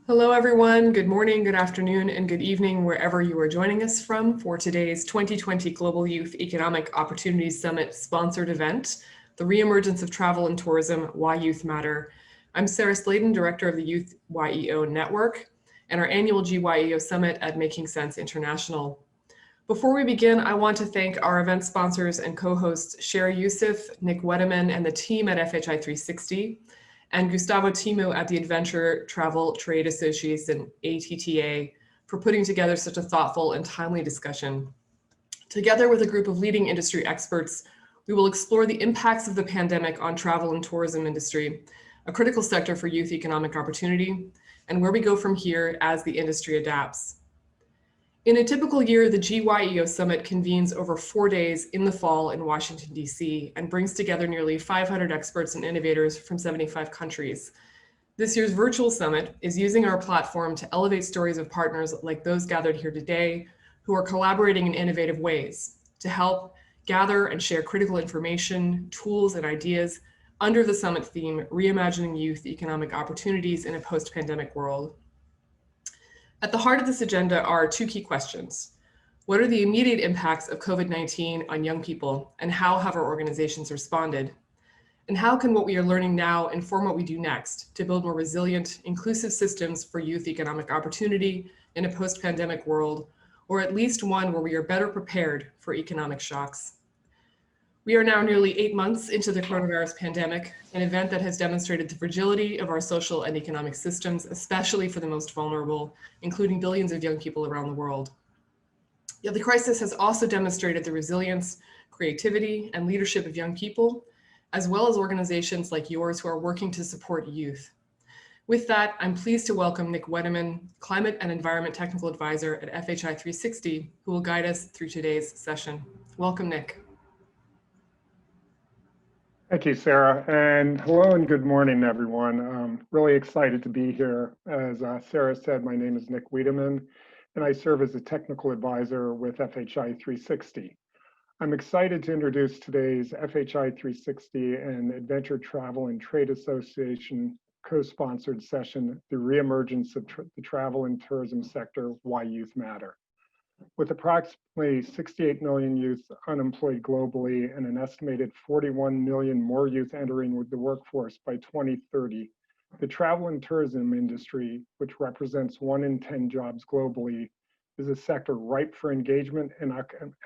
Hello, everyone. Good morning, good afternoon, and good evening, wherever you are joining us from for today's 2020 Global Youth Economic Opportunities Summit sponsored event, the Reemergence of Travel and Tourism, Why Youth Matter. I'm Sarah Sladen, Director of the Youth YEO Network, and our annual GYEO Summit at Making Sense International. Before we begin, I want to thank our event sponsors and co-hosts Sherry Youssef, Nick Wedeman, and the team at FHI 360, and Gustavo Timo at the Adventure Travel Trade Association, ATTA, for putting together such a thoughtful and timely discussion. Together with a group of leading industry experts, we will explore the impacts of the pandemic on travel and tourism industry, a critical sector for youth economic opportunity, and where we go from here as the industry adapts. In a typical year, the GYEO Summit convenes over 4 days in the fall in Washington, D.C., and brings together nearly 500 experts and innovators from 75 countries. This year's virtual summit is using our platform to elevate stories of partners like those gathered here today, who are collaborating in innovative ways to help gather and share critical information, tools, and ideas under the summit theme, Reimagining Youth Economic Opportunities in a Post-Pandemic World. At the heart of this agenda are two key questions. What are the immediate impacts of COVID-19 on young people, and how have our organizations responded? And how can what we are learning now inform what we do next to build more resilient, inclusive systems for youth economic opportunity in a post-pandemic world, or at least one where we are better prepared for economic shocks? We are now nearly 8 months into the coronavirus pandemic, an event that has demonstrated the fragility of our social and economic systems, especially for the most vulnerable, including billions of young people around the world. Yet the crisis has also demonstrated the resilience, creativity, and leadership of young people, as well as organizations like yours who are working to support youth. With that, I'm pleased to welcome Nick Wedeman, Climate and Environment Technical Advisor at FHI 360, who will guide us through today's session. Welcome, Nick. Thank you, Sarah, and hello and good morning, everyone. I'm really excited to be here. As Sarah said, my name is Nick Wiedemann, and I serve as a technical advisor with FHI 360. I'm excited to introduce today's FHI 360 and Adventure Travel and Trade Association co-sponsored session, The Reemergence of the Travel and Tourism Sector, Why Youth Matter. With approximately 68 million youth unemployed globally and an estimated 41 million more youth entering the workforce by 2030, the travel and tourism industry, which represents 1 in 10 jobs globally, is a sector ripe for engagement and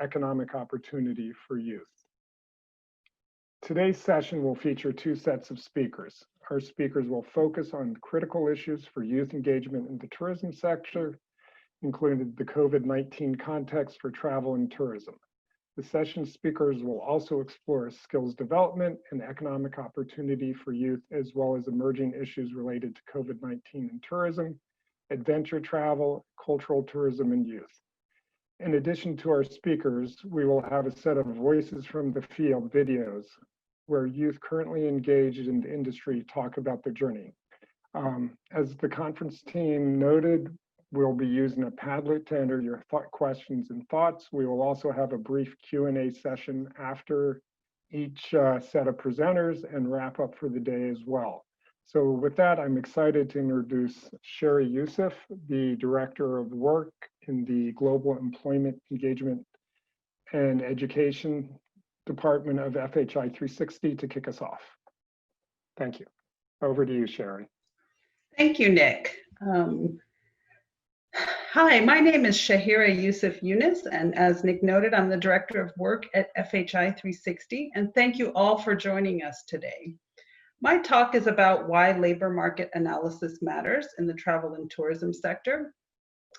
economic opportunity for youth. Today's session will feature 2 sets of speakers. Our speakers will focus on critical issues for youth engagement in the tourism sector, including the COVID-19 context for travel and tourism. The session speakers will also explore skills development and economic opportunity for youth, as well as emerging issues related to COVID-19 and tourism, adventure travel, cultural tourism, and youth. In addition to our speakers, we will have a set of voices from the field videos where youth currently engaged in the industry talk about their journey. As the conference team noted, we'll be using a Padlet to enter your questions and thoughts. We will also have a brief Q&A session after each set of presenters and wrap up for the day as well. So with that, I'm excited to introduce Sherry Youssef, the Director of Work in the Global Employment Engagement and Education Department of FHI 360 to kick us off. Thank you. Over to you, Sherry. Thank you, Nick. Hi, my name is Shahira Youssef Yunus, and as Nick noted, I'm the Director of Work at FHI 360, and thank you all for joining us today. My talk is about why labor market analysis matters in the travel and tourism sector,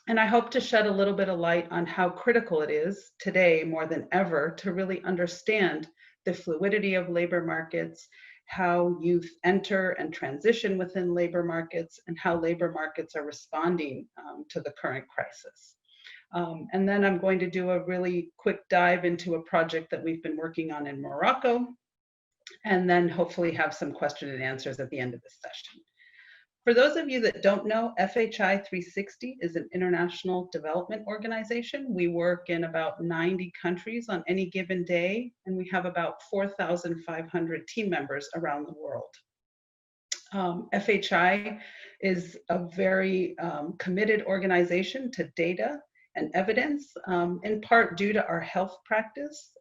and I hope to shed a little bit of light on how critical it is today more than ever to really understand the fluidity of labor markets, how youth enter and transition within labor markets, and how labor markets are responding to the current crisis. And then I'm going to do a really quick dive into a project that we've been working on in Morocco, and then hopefully have some question and answers at the end of this session. For those of you that don't know, FHI 360 is an international development organization. We work in about 90 countries on any given day, and we have about 4,500 team members around the world. FHI is a very committed organization to data and evidence, in part due to our health practice.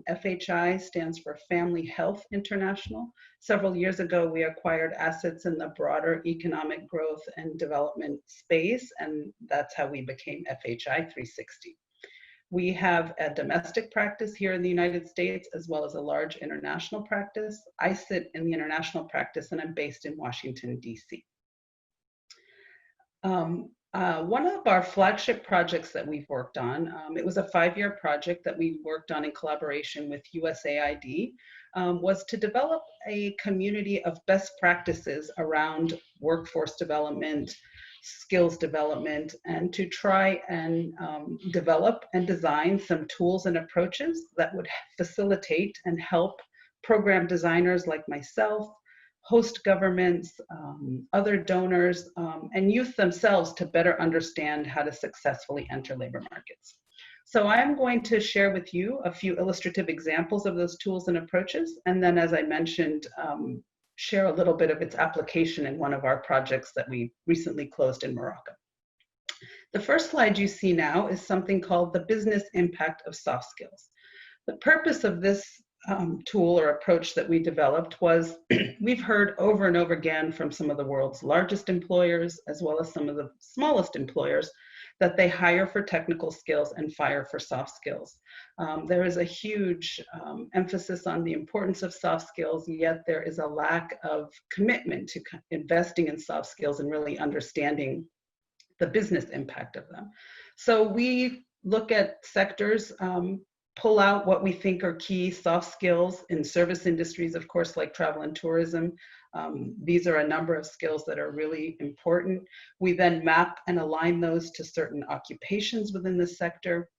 FHI stands for Family Health International. Several years ago, we acquired assets in the broader economic growth and development space, and that's how we became FHI 360. We have a domestic practice here in the United States, as well as a large international practice. I sit in the international practice, and I'm based in Washington, D.C. One of our flagship projects that we've worked on, it was a 5-year project that we worked on in collaboration with USAID, was to develop a community of best practices around workforce development, skills development, and to try and develop and design some tools and approaches that would facilitate and help program designers like myself, host governments, other donors, and youth themselves to better understand how to successfully enter labor markets. So I'm going to share with you a few illustrative examples of those tools and approaches, and then, as I mentioned, share a little bit of its application in one of our projects that we recently closed in Morocco. The first slide you see now is something called the business impact of soft skills. The purpose of this tool or approach that we developed was, we've heard over and over again from some of the world's largest employers, as well as some of the smallest employers, that they hire for technical skills and fire for soft skills. There is a huge emphasis on the importance of soft skills, yet there is a lack of commitment to investing in soft skills and really understanding the business impact of them. So we look at sectors, pull out what we think are key soft skills in service industries, of course, like travel and tourism. These are a number of skills that are really important. We then map and align those to certain occupations within the sector.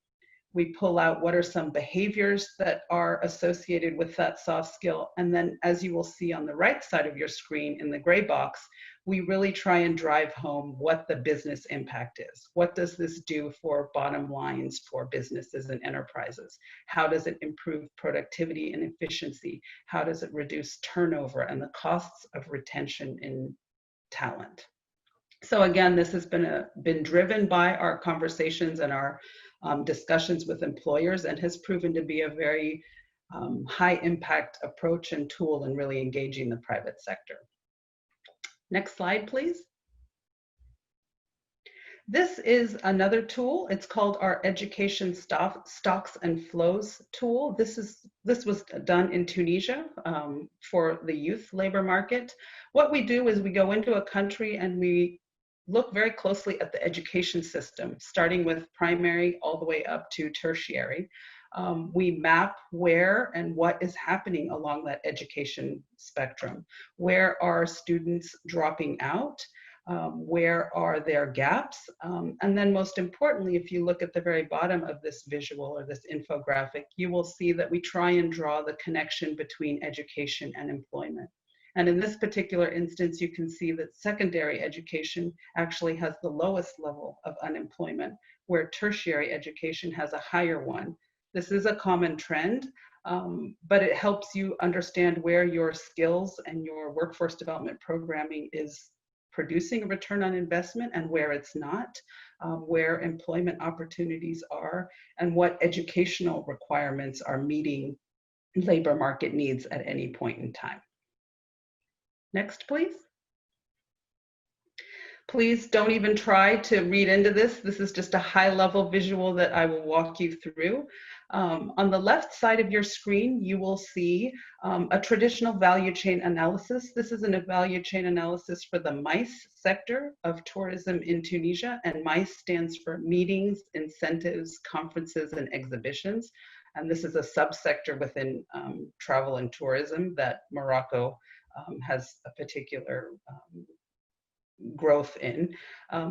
We pull out what are some behaviors that are associated with that soft skill. And then, as you will see on the right side of your screen in the gray box, we really try and drive home what the business impact is. What does this do for bottom lines for businesses and enterprises? How does it improve productivity and efficiency? How does it reduce turnover and the costs of retention in talent? So again, this has been driven by our conversations and our discussions with employers, and has proven to be a very high impact approach and tool in really engaging the private sector. Next slide, please. This is another tool. It's called our Education Stocks and Flows tool. This was done in Tunisia for the youth labor market. What we do is we go into a country and we look very closely at the education system, starting with primary all the way up to tertiary. We map where and what is happening along that education spectrum. Where are students dropping out? Where are there gaps? And then most importantly, if you look at the very bottom of this visual or this infographic, you will see that we try and draw the connection between education and employment. And in this particular instance, you can see that secondary education actually has the lowest level of unemployment, where tertiary education has a higher one. This is a common trend, but it helps you understand where your skills and your workforce development programming is producing a return on investment and where it's not, where employment opportunities are, and what educational requirements are meeting labor market needs at any point in time. Next, please. Please don't even try to read into this. This is just a high-level visual that I will walk you through. On the left side of your screen, you will see a traditional value chain analysis. This is a value chain analysis for the MICE sector of tourism in Tunisia, and MICE stands for Meetings, Incentives, Conferences, and Exhibitions. And this is a subsector within travel and tourism that Morocco has a particular growth in.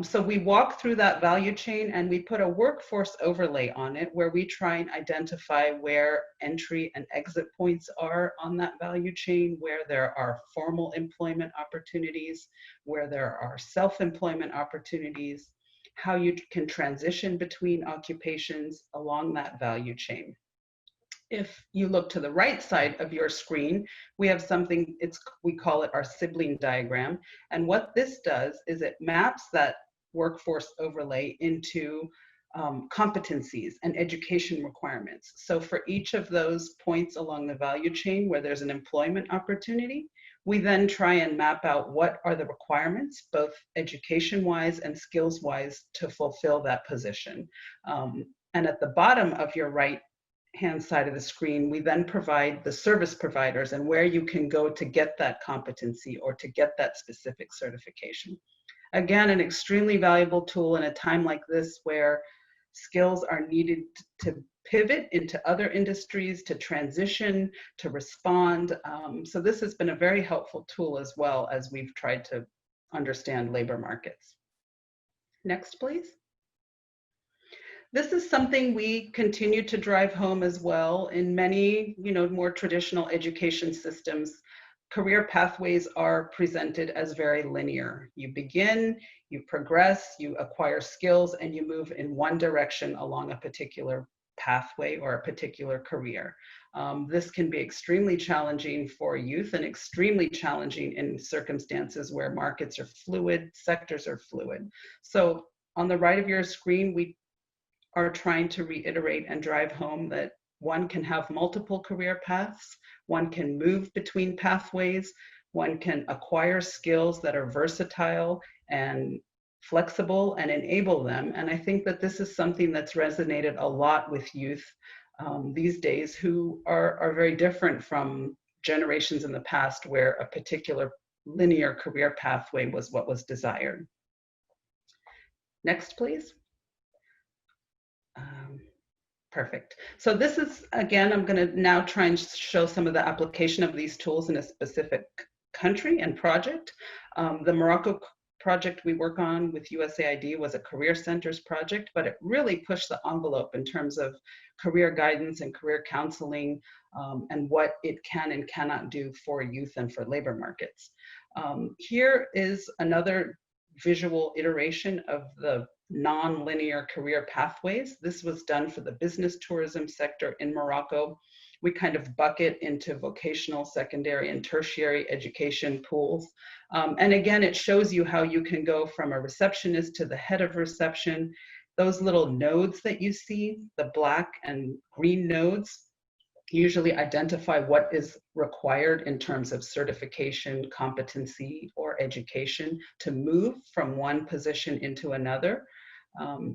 So we walk through that value chain and we put a workforce overlay on it where we try and identify where entry and exit points are on that value chain, where there are formal employment opportunities, where there are self-employment opportunities, how you can transition between occupations along that value chain. If you look to the right side of your screen, we have something, we call it our sibling diagram. And what this does is it maps that workforce overlay into competencies and education requirements. So for each of those points along the value chain where there's an employment opportunity, we then try and map out what are the requirements, both education-wise and skills-wise, to fulfill that position. And at the bottom of your right-hand side of the screen, we then provide the service providers and where you can go to get that competency or to get that specific certification. Again, an extremely valuable tool in a time like this where skills are needed to pivot into other industries, to transition, to respond. So this has been a very helpful tool as well as we've tried to understand labor markets. Next, please. This is something we continue to drive home as well. In many, more traditional education systems, career pathways are presented as very linear. You begin, you progress, you acquire skills, and you move in one direction along a particular pathway or a particular career. This can be extremely challenging for youth and extremely challenging in circumstances where markets are fluid, sectors are fluid. So on the right of your screen, we are trying to reiterate and drive home that one can have multiple career paths, one can move between pathways, one can acquire skills that are versatile and flexible and enable them. And I think that this is something that's resonated a lot with youth these days who are very different from generations in the past where a particular linear career pathway was what was desired. Next, please. Perfect. So this is, again, I'm going to now try and show some of the application of these tools in a specific country and project. The Morocco project we work on with USAID was a career centers project, but it really pushed the envelope in terms of career guidance and career counseling and what it can and cannot do for youth and for labor markets. Here is another visual iteration of the non-linear career pathways. This was done for the business tourism sector in Morocco. We kind of bucket into vocational, secondary, and tertiary education pools. And again, it shows you how you can go from a receptionist to the head of reception. Those little nodes that you see, the black and green nodes, usually identify what is required in terms of certification, competency, or education to move from one position into another.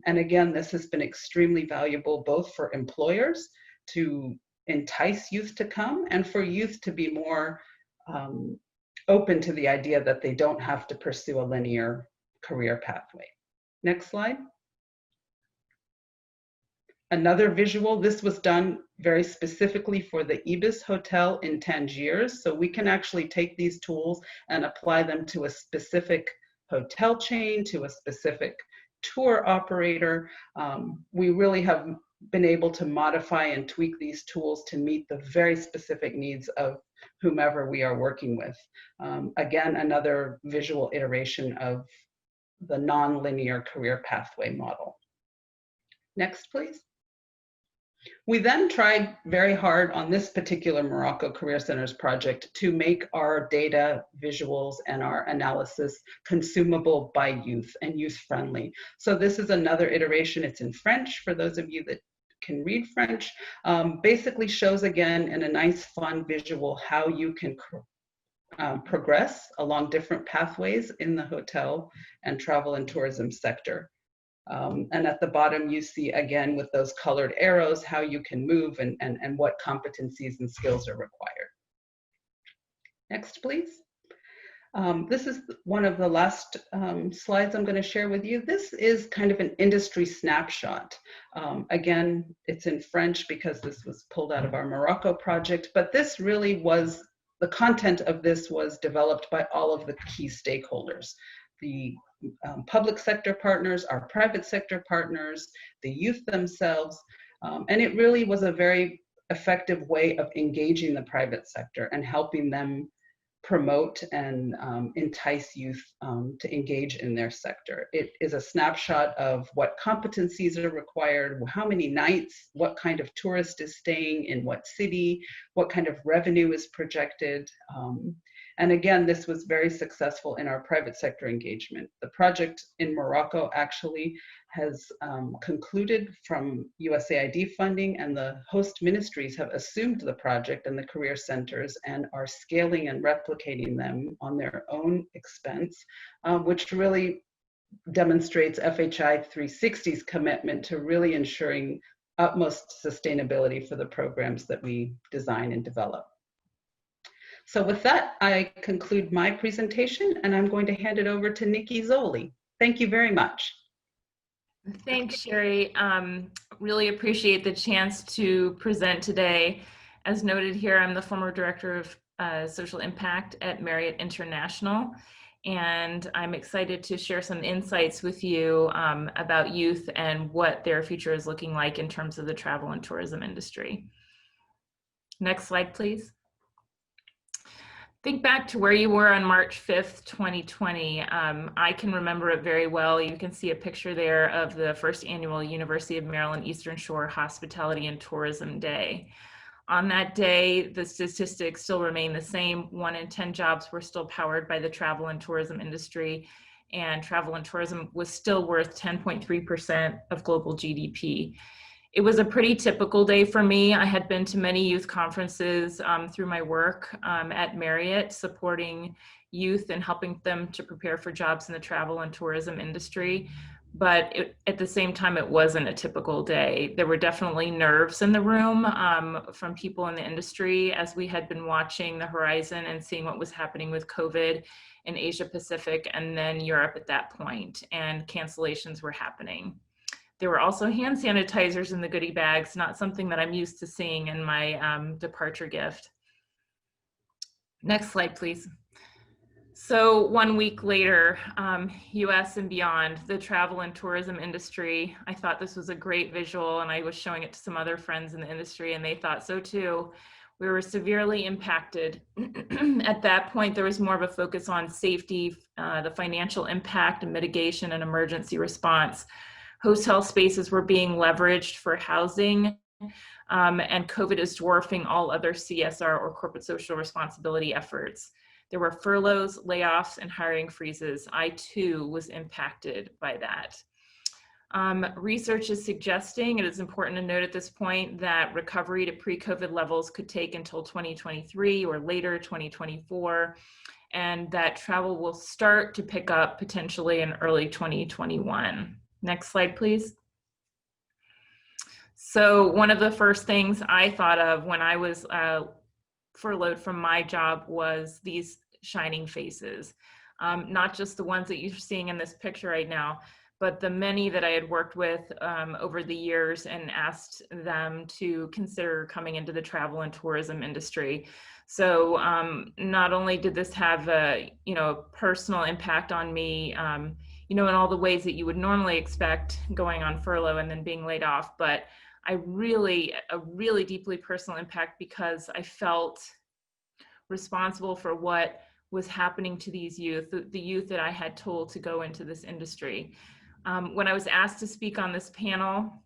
And again, this has been extremely valuable both for employers to entice youth to come and for youth to be more open to the idea that they don't have to pursue a linear career pathway. Next slide. Another visual, this was done very specifically for the Ibis Hotel in Tangiers. So we can actually take these tools and apply them to a specific hotel chain, to a specific tour operator. We really have been able to modify and tweak these tools to meet the very specific needs of whomever we are working with. Again, another visual iteration of the non-linear career pathway model. Next, please. We then tried very hard on this particular Morocco Career Centers project to make our data, visuals, and our analysis consumable by youth and youth-friendly. So this is another iteration. It's in French for those of you that can read French. Basically shows again in a nice, fun visual how you can progress along different pathways in the hotel and travel and tourism sector. And at the bottom, you see, again, with those colored arrows, how you can move and what competencies and skills are required. Next, please. This is one of the last slides I'm going to share with you. This is kind of an industry snapshot. Again, it's in French because this was pulled out of our Morocco project, but this really was, the content of this was developed by all of the key stakeholders. The public sector partners, our private sector partners, the youth themselves, and it really was a very effective way of engaging the private sector and helping them promote and entice youth to engage in their sector. It is a snapshot of what competencies are required, how many nights, what kind of tourist is staying in what city, what kind of revenue is projected. And again, this was very successful in our private sector engagement. The project in Morocco actually has concluded from USAID funding, and the host ministries have assumed the project and the career centers and are scaling and replicating them on their own expense, which really demonstrates FHI 360's commitment to really ensuring utmost sustainability for the programs that we design and develop. So with that, I conclude my presentation, and I'm going to hand it over to Nikki Zoli. Thank you very much. Thanks, Sherry. Really appreciate the chance to present today. As noted here, I'm the former director of social impact at Marriott International, and I'm excited to share some insights with you about youth and what their future is looking like in terms of the travel and tourism industry. Next slide, please. Think back to where you were on March 5th, 2020. I can remember it very well. You can see a picture there of the first annual University of Maryland Eastern Shore Hospitality and Tourism Day. On that day, the statistics still remain the same. 1 in 10 jobs were still powered by the travel and tourism industry, and travel and tourism was still worth 10.3% of global GDP. It was a pretty typical day for me. I had been to many youth conferences through my work at Marriott, supporting youth and helping them to prepare for jobs in the travel and tourism industry. But at the same time, it wasn't a typical day. There were definitely nerves in the room from people in the industry as we had been watching the horizon and seeing what was happening with COVID in Asia Pacific and then Europe at that point, and cancellations were happening. There were also hand sanitizers in the goodie bags, not something that I'm used to seeing in my departure gift. Next slide, please. So 1 week later, US and beyond, the travel and tourism industry, I thought this was a great visual, and I was showing it to some other friends in the industry and they thought so too. We were severely impacted. At that point, there was more of a focus on safety, the financial impact and mitigation and emergency response. Hotel spaces were being leveraged for housing, and COVID is dwarfing all other CSR or corporate social responsibility efforts. There were furloughs, layoffs, and hiring freezes. I too was impacted by that. Research is suggesting, it is important to note at this point, that recovery to pre-COVID levels could take until 2023 or later 2024, and that travel will start to pick up potentially in early 2021. Next slide, please. So one of the first things I thought of when I was furloughed from my job was these shining faces, not just the ones that you're seeing in this picture right now, but the many that I had worked with over the years and asked them to consider coming into the travel and tourism industry. So not only did this have a personal impact on me, in all the ways that you would normally expect going on furlough and then being laid off, but a really deeply personal impact because I felt responsible for what was happening to these youth, the youth that I had told to go into this industry. When I was asked to speak on this panel,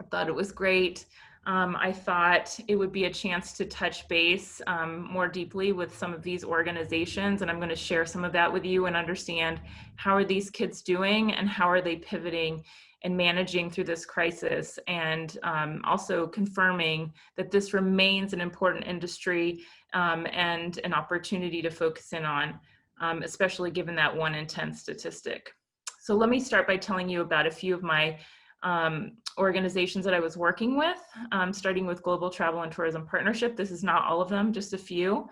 I thought it was great. I thought it would be a chance to touch base more deeply with some of these organizations, and I'm going to share some of that with you and understand how are these kids doing and how are they pivoting and managing through this crisis, and also confirming that this remains an important industry and an opportunity to focus in on, especially given that 1 in 10 statistic. So let me start by telling you about a few of my organizations that I was working with, starting with Global Travel and Tourism Partnership. This is not all of them, just a few.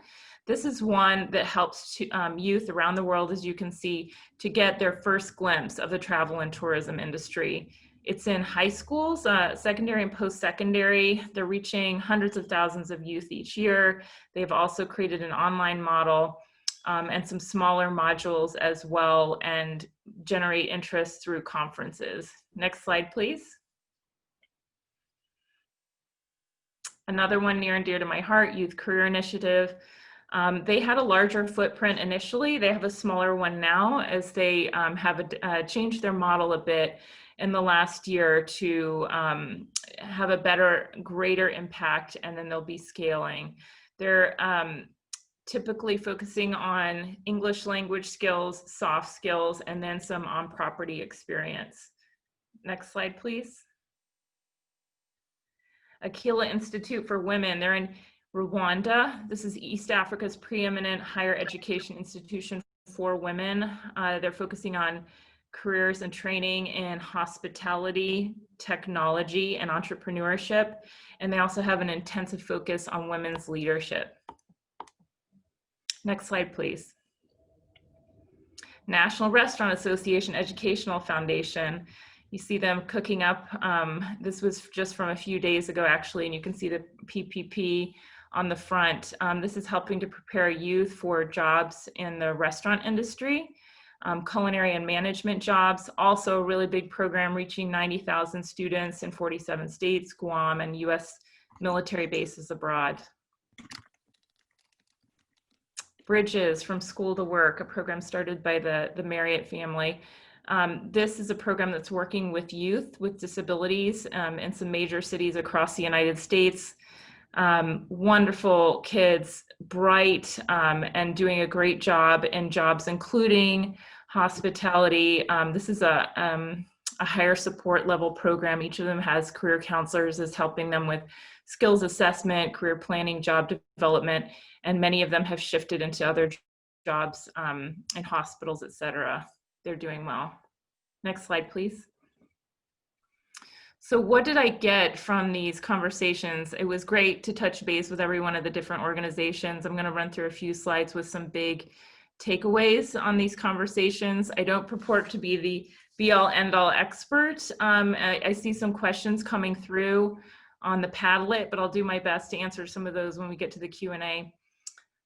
This is one that helps youth around the world, as you can see, to get their first glimpse of the travel and tourism industry. It's in high schools, secondary and post-secondary. They're reaching hundreds of thousands of youth each year. They've also created an online model and some smaller modules as well, and generate interest through conferences. Next slide, please. Another one near and dear to my heart, Youth Career Initiative. They had a larger footprint initially. They have a smaller one now as they have changed their model a bit in the last year to have a better, greater impact, and then they'll be scaling. They're typically focusing on English language skills, soft skills, and then some on-property experience. Next slide, please. Aquila Institute for Women, they're in Rwanda. This is East Africa's preeminent higher education institution for women. They're focusing on careers and training in hospitality, technology, and entrepreneurship. And they also have an intensive focus on women's leadership. Next slide, please. National Restaurant Association Educational Foundation. You see them cooking up. This was just from a few days ago, actually, and you can see the PPP on the front. This is helping to prepare youth for jobs in the restaurant industry, culinary and management jobs. Also a really big program reaching 90,000 students in 47 states, Guam, and US military bases abroad. Bridges from School to Work, a program started by the Marriott family. This is a program that's working with youth with disabilities in some major cities across the United States. Wonderful kids, bright, and doing a great job in jobs including hospitality. This is a higher support level program. Each of them has career counselors is helping them with skills assessment, career planning, job development, and many of them have shifted into other jobs in hospitals, etc. They're doing well. Next slide, please. So what did I get from these conversations? It was great to touch base with every one of the different organizations. I'm going to run through a few slides with some big takeaways on these conversations. I don't purport to be the be-all end-all expert. I see some questions coming through on the Padlet, but I'll do my best to answer some of those when we get to the Q&A.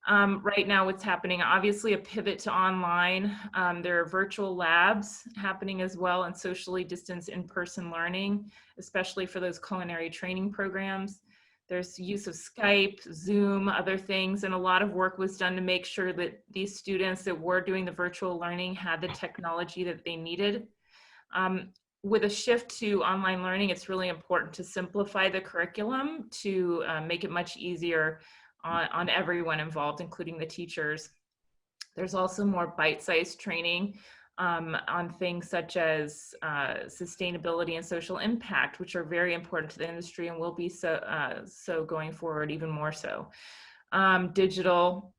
Right now, what's happening, obviously a pivot to online. There are virtual labs happening as well and socially distanced in-person learning, especially for those culinary training programs. There's use of Skype, Zoom, other things, and a lot of work was done to make sure that these students that were doing the virtual learning had the technology that they needed. With a shift to online learning, it's really important to simplify the curriculum to make it much easier on everyone involved, including the teachers. There's also more bite-sized training on things such as sustainability and social impact, which are very important to the industry and will be so going forward, even more so. Digital.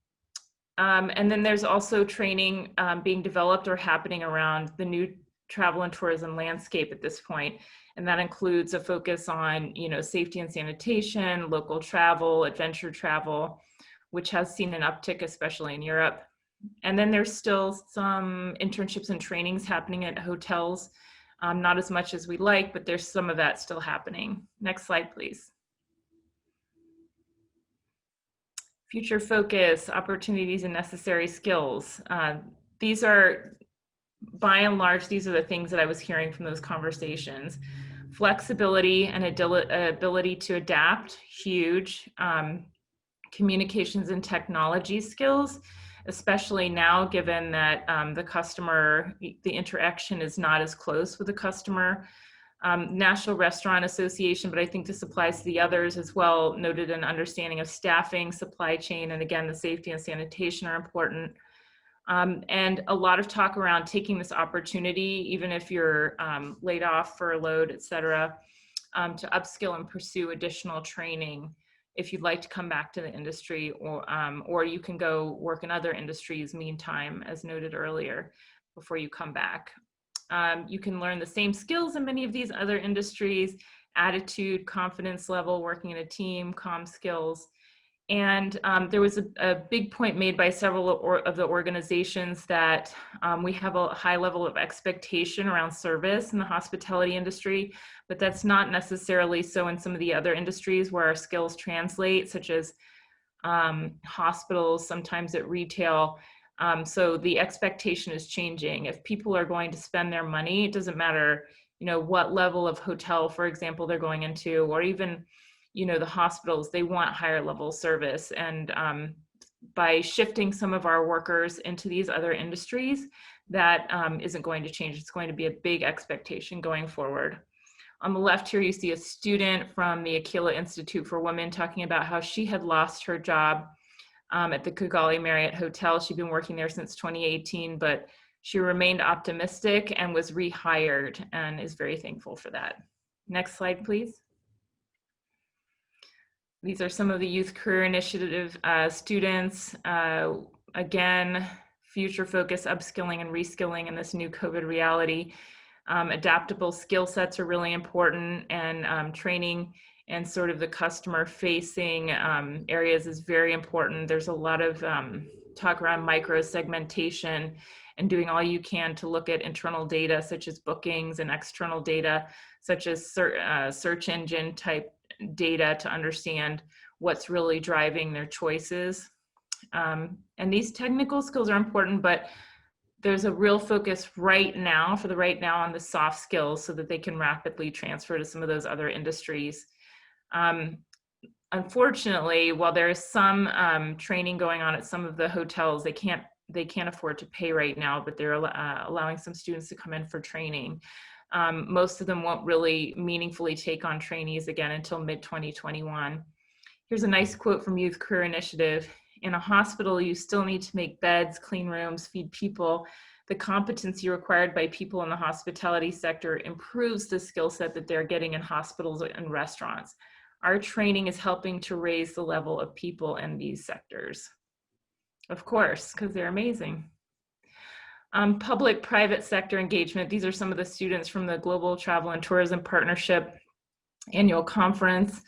And then there's also training being developed or happening around the new travel and tourism landscape at this point. And that includes a focus on, safety and sanitation, local travel, adventure travel, which has seen an uptick, especially in Europe. And then there's still some internships and trainings happening at hotels, not as much as we like, but there's some of that still happening. Next slide, please. Future focus, opportunities and necessary skills. These are, by and large, these are the things that I was hearing from those conversations. Flexibility and ability to adapt, huge. Communications and technology skills, especially now given that the interaction is not as close with the customer. National Restaurant Association, but I think this applies to the others as well, noted an understanding of staffing, supply chain, and again, the safety and sanitation are important. And a lot of talk around taking this opportunity, even if you're laid off, furloughed, et cetera, to upskill and pursue additional training if you'd like to come back to the industry, or you can go work in other industries meantime, as noted earlier, before you come back. You can learn the same skills in many of these other industries: attitude, confidence level, working in a team, comm skills. And there was a big point made by several of the organizations that we have a high level of expectation around service in the hospitality industry, but that's not necessarily so in some of the other industries where our skills translate, such as hospitals, sometimes at retail. So the expectation is changing. If people are going to spend their money, it doesn't matter, what level of hotel, for example, they're going into, or even the hospitals, they want higher level service. And by shifting some of our workers into these other industries, that isn't going to change. It's going to be a big expectation going forward. On the left here, you see a student from the Aquila Institute for Women talking about how she had lost her job at the Kigali Marriott Hotel. She'd been working there since 2018, but she remained optimistic and was rehired and is very thankful for that. Next slide, please. These are some of the Youth Career Initiative students. Again, future focus, upskilling and reskilling in this new COVID reality. Adaptable skill sets are really important, and training and sort of the customer facing areas is very important. There's a lot of talk around micro segmentation and doing all you can to look at internal data such as bookings and external data such as search engine type data to understand what's really driving their choices. And these technical skills are important, but there's a real focus right now on the soft skills so that they can rapidly transfer to some of those other industries. Unfortunately, while there is some training going on at some of the hotels, they can't afford to pay right now, but they're allowing some students to come in for training. Most of them won't really meaningfully take on trainees again until mid-2021. Here's a nice quote from Youth Career Initiative. In a hospital, you still need to make beds, clean rooms, feed people. The competency required by people in the hospitality sector improves the skill set that they're getting in hospitals and restaurants. Our training is helping to raise the level of people in these sectors. Of course, because they're amazing. Public-private sector engagement. These are some of the students from the Global Travel and Tourism Partnership annual conference.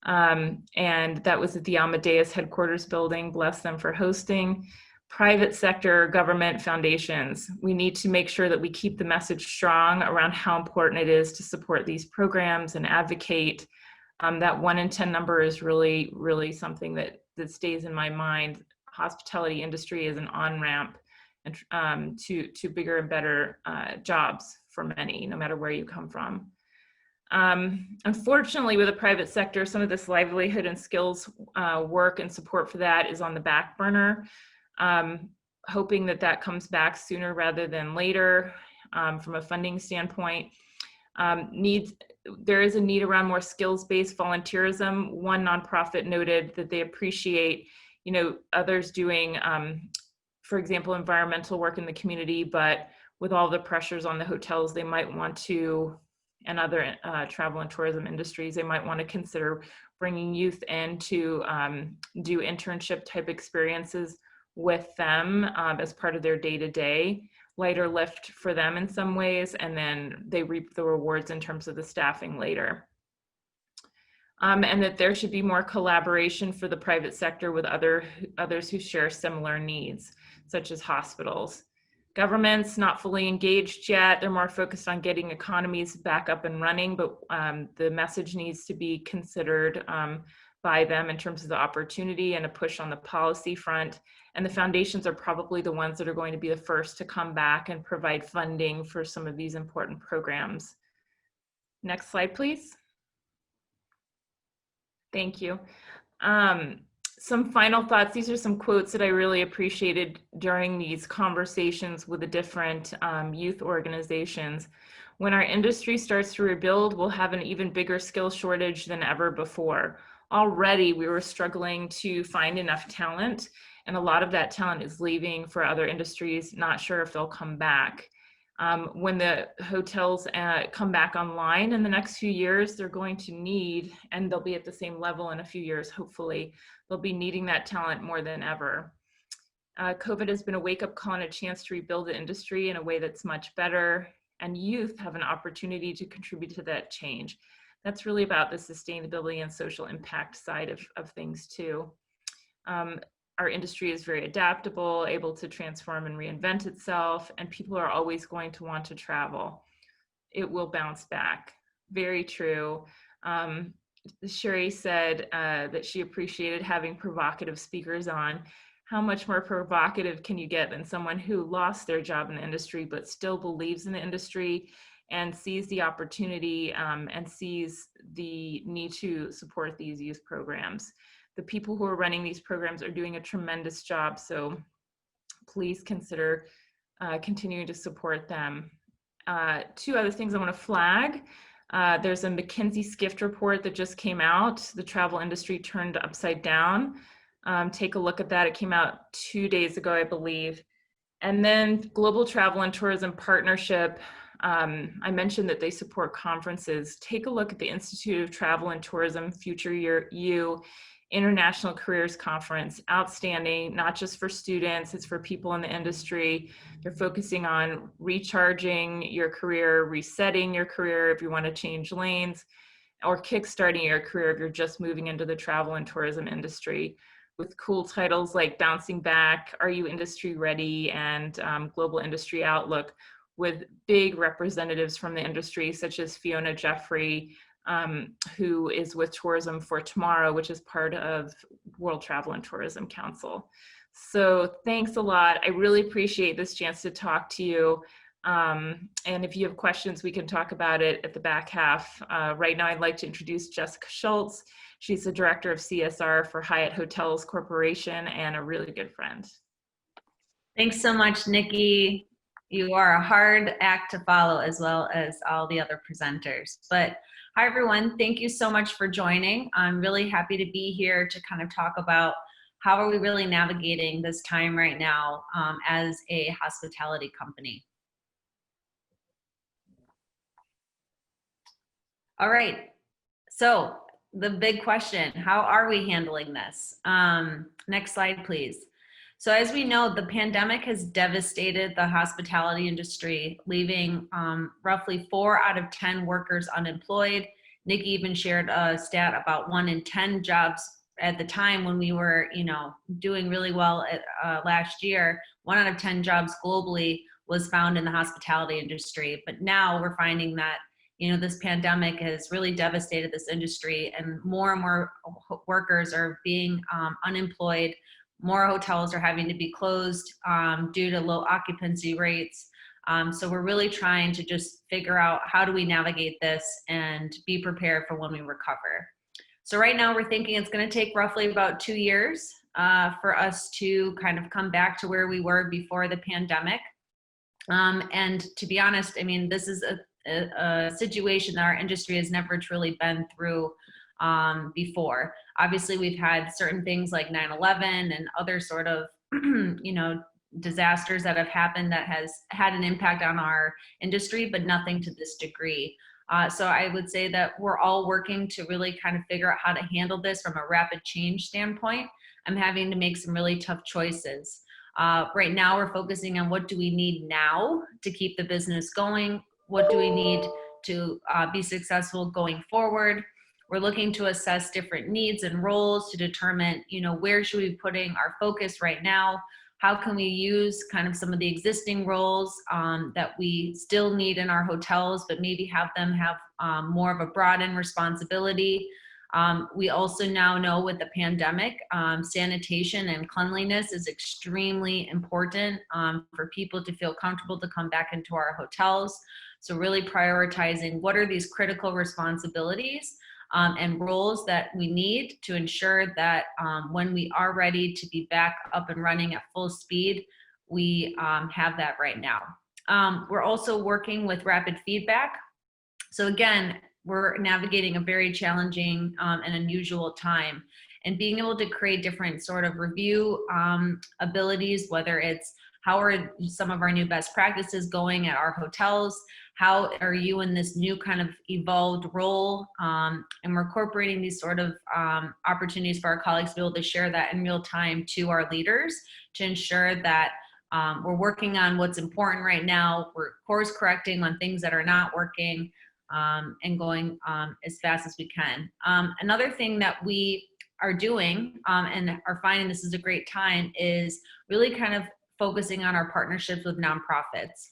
And that was at the Amadeus headquarters building. Bless them for hosting. Private sector, government, foundations. We need to make sure that we keep the message strong around how important it is to support these programs and advocate. That 1 in 10 number is really, really something that stays in my mind. Hospitality industry is an on-ramp to bigger and better jobs for many, no matter where you come from. Unfortunately, with the private sector, some of this livelihood and skills work and support for that is on the back burner. Hoping that comes back sooner rather than later from a funding standpoint. There is a need around more skills-based volunteerism. One nonprofit noted that they appreciate, others doing, for example, environmental work in the community, but with all the pressures on the hotels, they might want to, and other travel and tourism industries, they might want to consider bringing youth in to do internship type experiences with them as part of their day-to-day, lighter lift for them in some ways, and then they reap the rewards in terms of the staffing later. And that there should be more collaboration for the private sector with others who share similar needs, such as hospitals. Government's not fully engaged yet. They're more focused on getting economies back up and running, but the message needs to be considered by them in terms of the opportunity and a push on the policy front. And the foundations are probably the ones that are going to be the first to come back and provide funding for some of these important programs. Next slide, please. Thank you. Some final thoughts. These are some quotes that I really appreciated during these conversations with the different youth organizations. When our industry starts to rebuild, we'll have an even bigger skill shortage than ever before. Already, we were struggling to find enough talent, and a lot of that talent is leaving for other industries, not sure if they'll come back. When the hotels come back online in the next few years, they're going to need, and they'll be at the same level in a few years, hopefully, they'll be needing that talent more than ever. COVID has been a wake-up call and a chance to rebuild the industry in a way that's much better, and youth have an opportunity to contribute to that change. That's really about the sustainability and social impact side of things too. Our industry is very adaptable, able to transform and reinvent itself, and people are always going to want to travel. It will bounce back. Very true. Sherry said that she appreciated having provocative speakers on. How much more provocative can you get than someone who lost their job in the industry but still believes in the industry and sees the opportunity and sees the need to support these youth programs? the people who are running these programs are doing a tremendous job. So please consider continuing to support them. Two other things I want to flag. There's a McKinsey Skift report that just came out, The Travel Industry Turned Upside Down. Take a look at that. It came out 2 days ago, I believe. And then Global Travel and Tourism Partnership. I mentioned that they support conferences. Take a look at the Institute of Travel and Tourism Future U International Careers Conference. Outstanding, not just for students, it's for people in the industry. They're focusing on recharging your career, resetting your career if you want to change lanes, or kickstarting your career if you're just moving into the travel and tourism industry, with cool titles like Bouncing Back, Are You Industry Ready, and Global Industry Outlook, with big representatives from the industry, such as Fiona Jeffrey, who is with Tourism for Tomorrow, which is part of World Travel and Tourism Council. So thanks a lot. I really appreciate this chance to talk to you. And if you have questions, we can talk about it at the back half. Right now, I'd like to introduce Jessica Schultz. She's the Director of CSR for Hyatt Hotels Corporation and a really good friend. Thanks so much, Nikki. You are a hard act to follow, as well as all the other presenters. But hi, everyone. Thank you so much for joining. I'm really happy to be here to kind of talk about how are we really navigating this time right now as a hospitality company. All right. So the big question, how are we handling this? Next slide, please. So as we know, the pandemic has devastated the hospitality industry, leaving roughly 4 out of 10 workers unemployed. Nikki even shared a stat about 1 in 10 jobs at the time when we were, doing really well at, last year. 1 out of 10 jobs globally was found in the hospitality industry. But now we're finding that, this pandemic has really devastated this industry, and more workers are being unemployed. More hotels are having to be closed due to low occupancy rates. So we're really trying to just figure out how do we navigate this and be prepared for when we recover. So right now we're thinking it's going to take roughly about 2 years for us to kind of come back to where we were before the pandemic. And to be honest, this is a situation that our industry has never truly been through before. Obviously, we've had certain things like 9/11 and other sort of, disasters that have happened that has had an impact on our industry, but nothing to this degree. So I would say that we're all working to really kind of figure out how to handle this from a rapid change standpoint. I'm having to make some really tough choices. Right now, we're focusing on what do we need now to keep the business going? What do we need to be successful going forward? We're looking to assess different needs and roles to determine, where should we be putting our focus right now? How can we use kind of some of the existing roles that we still need in our hotels, but maybe have them have more of a broadened responsibility? We also now know with the pandemic, sanitation and cleanliness is extremely important for people to feel comfortable to come back into our hotels. So really prioritizing what are these critical responsibilities and roles that we need to ensure that when we are ready to be back up and running at full speed, we have that right now. We're also working with rapid feedback. So again, we're navigating a very challenging and unusual time, and being able to create different sort of review abilities, whether it's how are some of our new best practices going at our hotels, how are you in this new kind of evolved role, and we're incorporating these sort of opportunities for our colleagues to be able to share that in real time to our leaders to ensure that we're working on what's important right now, we're course correcting on things that are not working, and going as fast as we can. Another thing that we are doing and are finding this is a great time is really kind of focusing on our partnerships with nonprofits,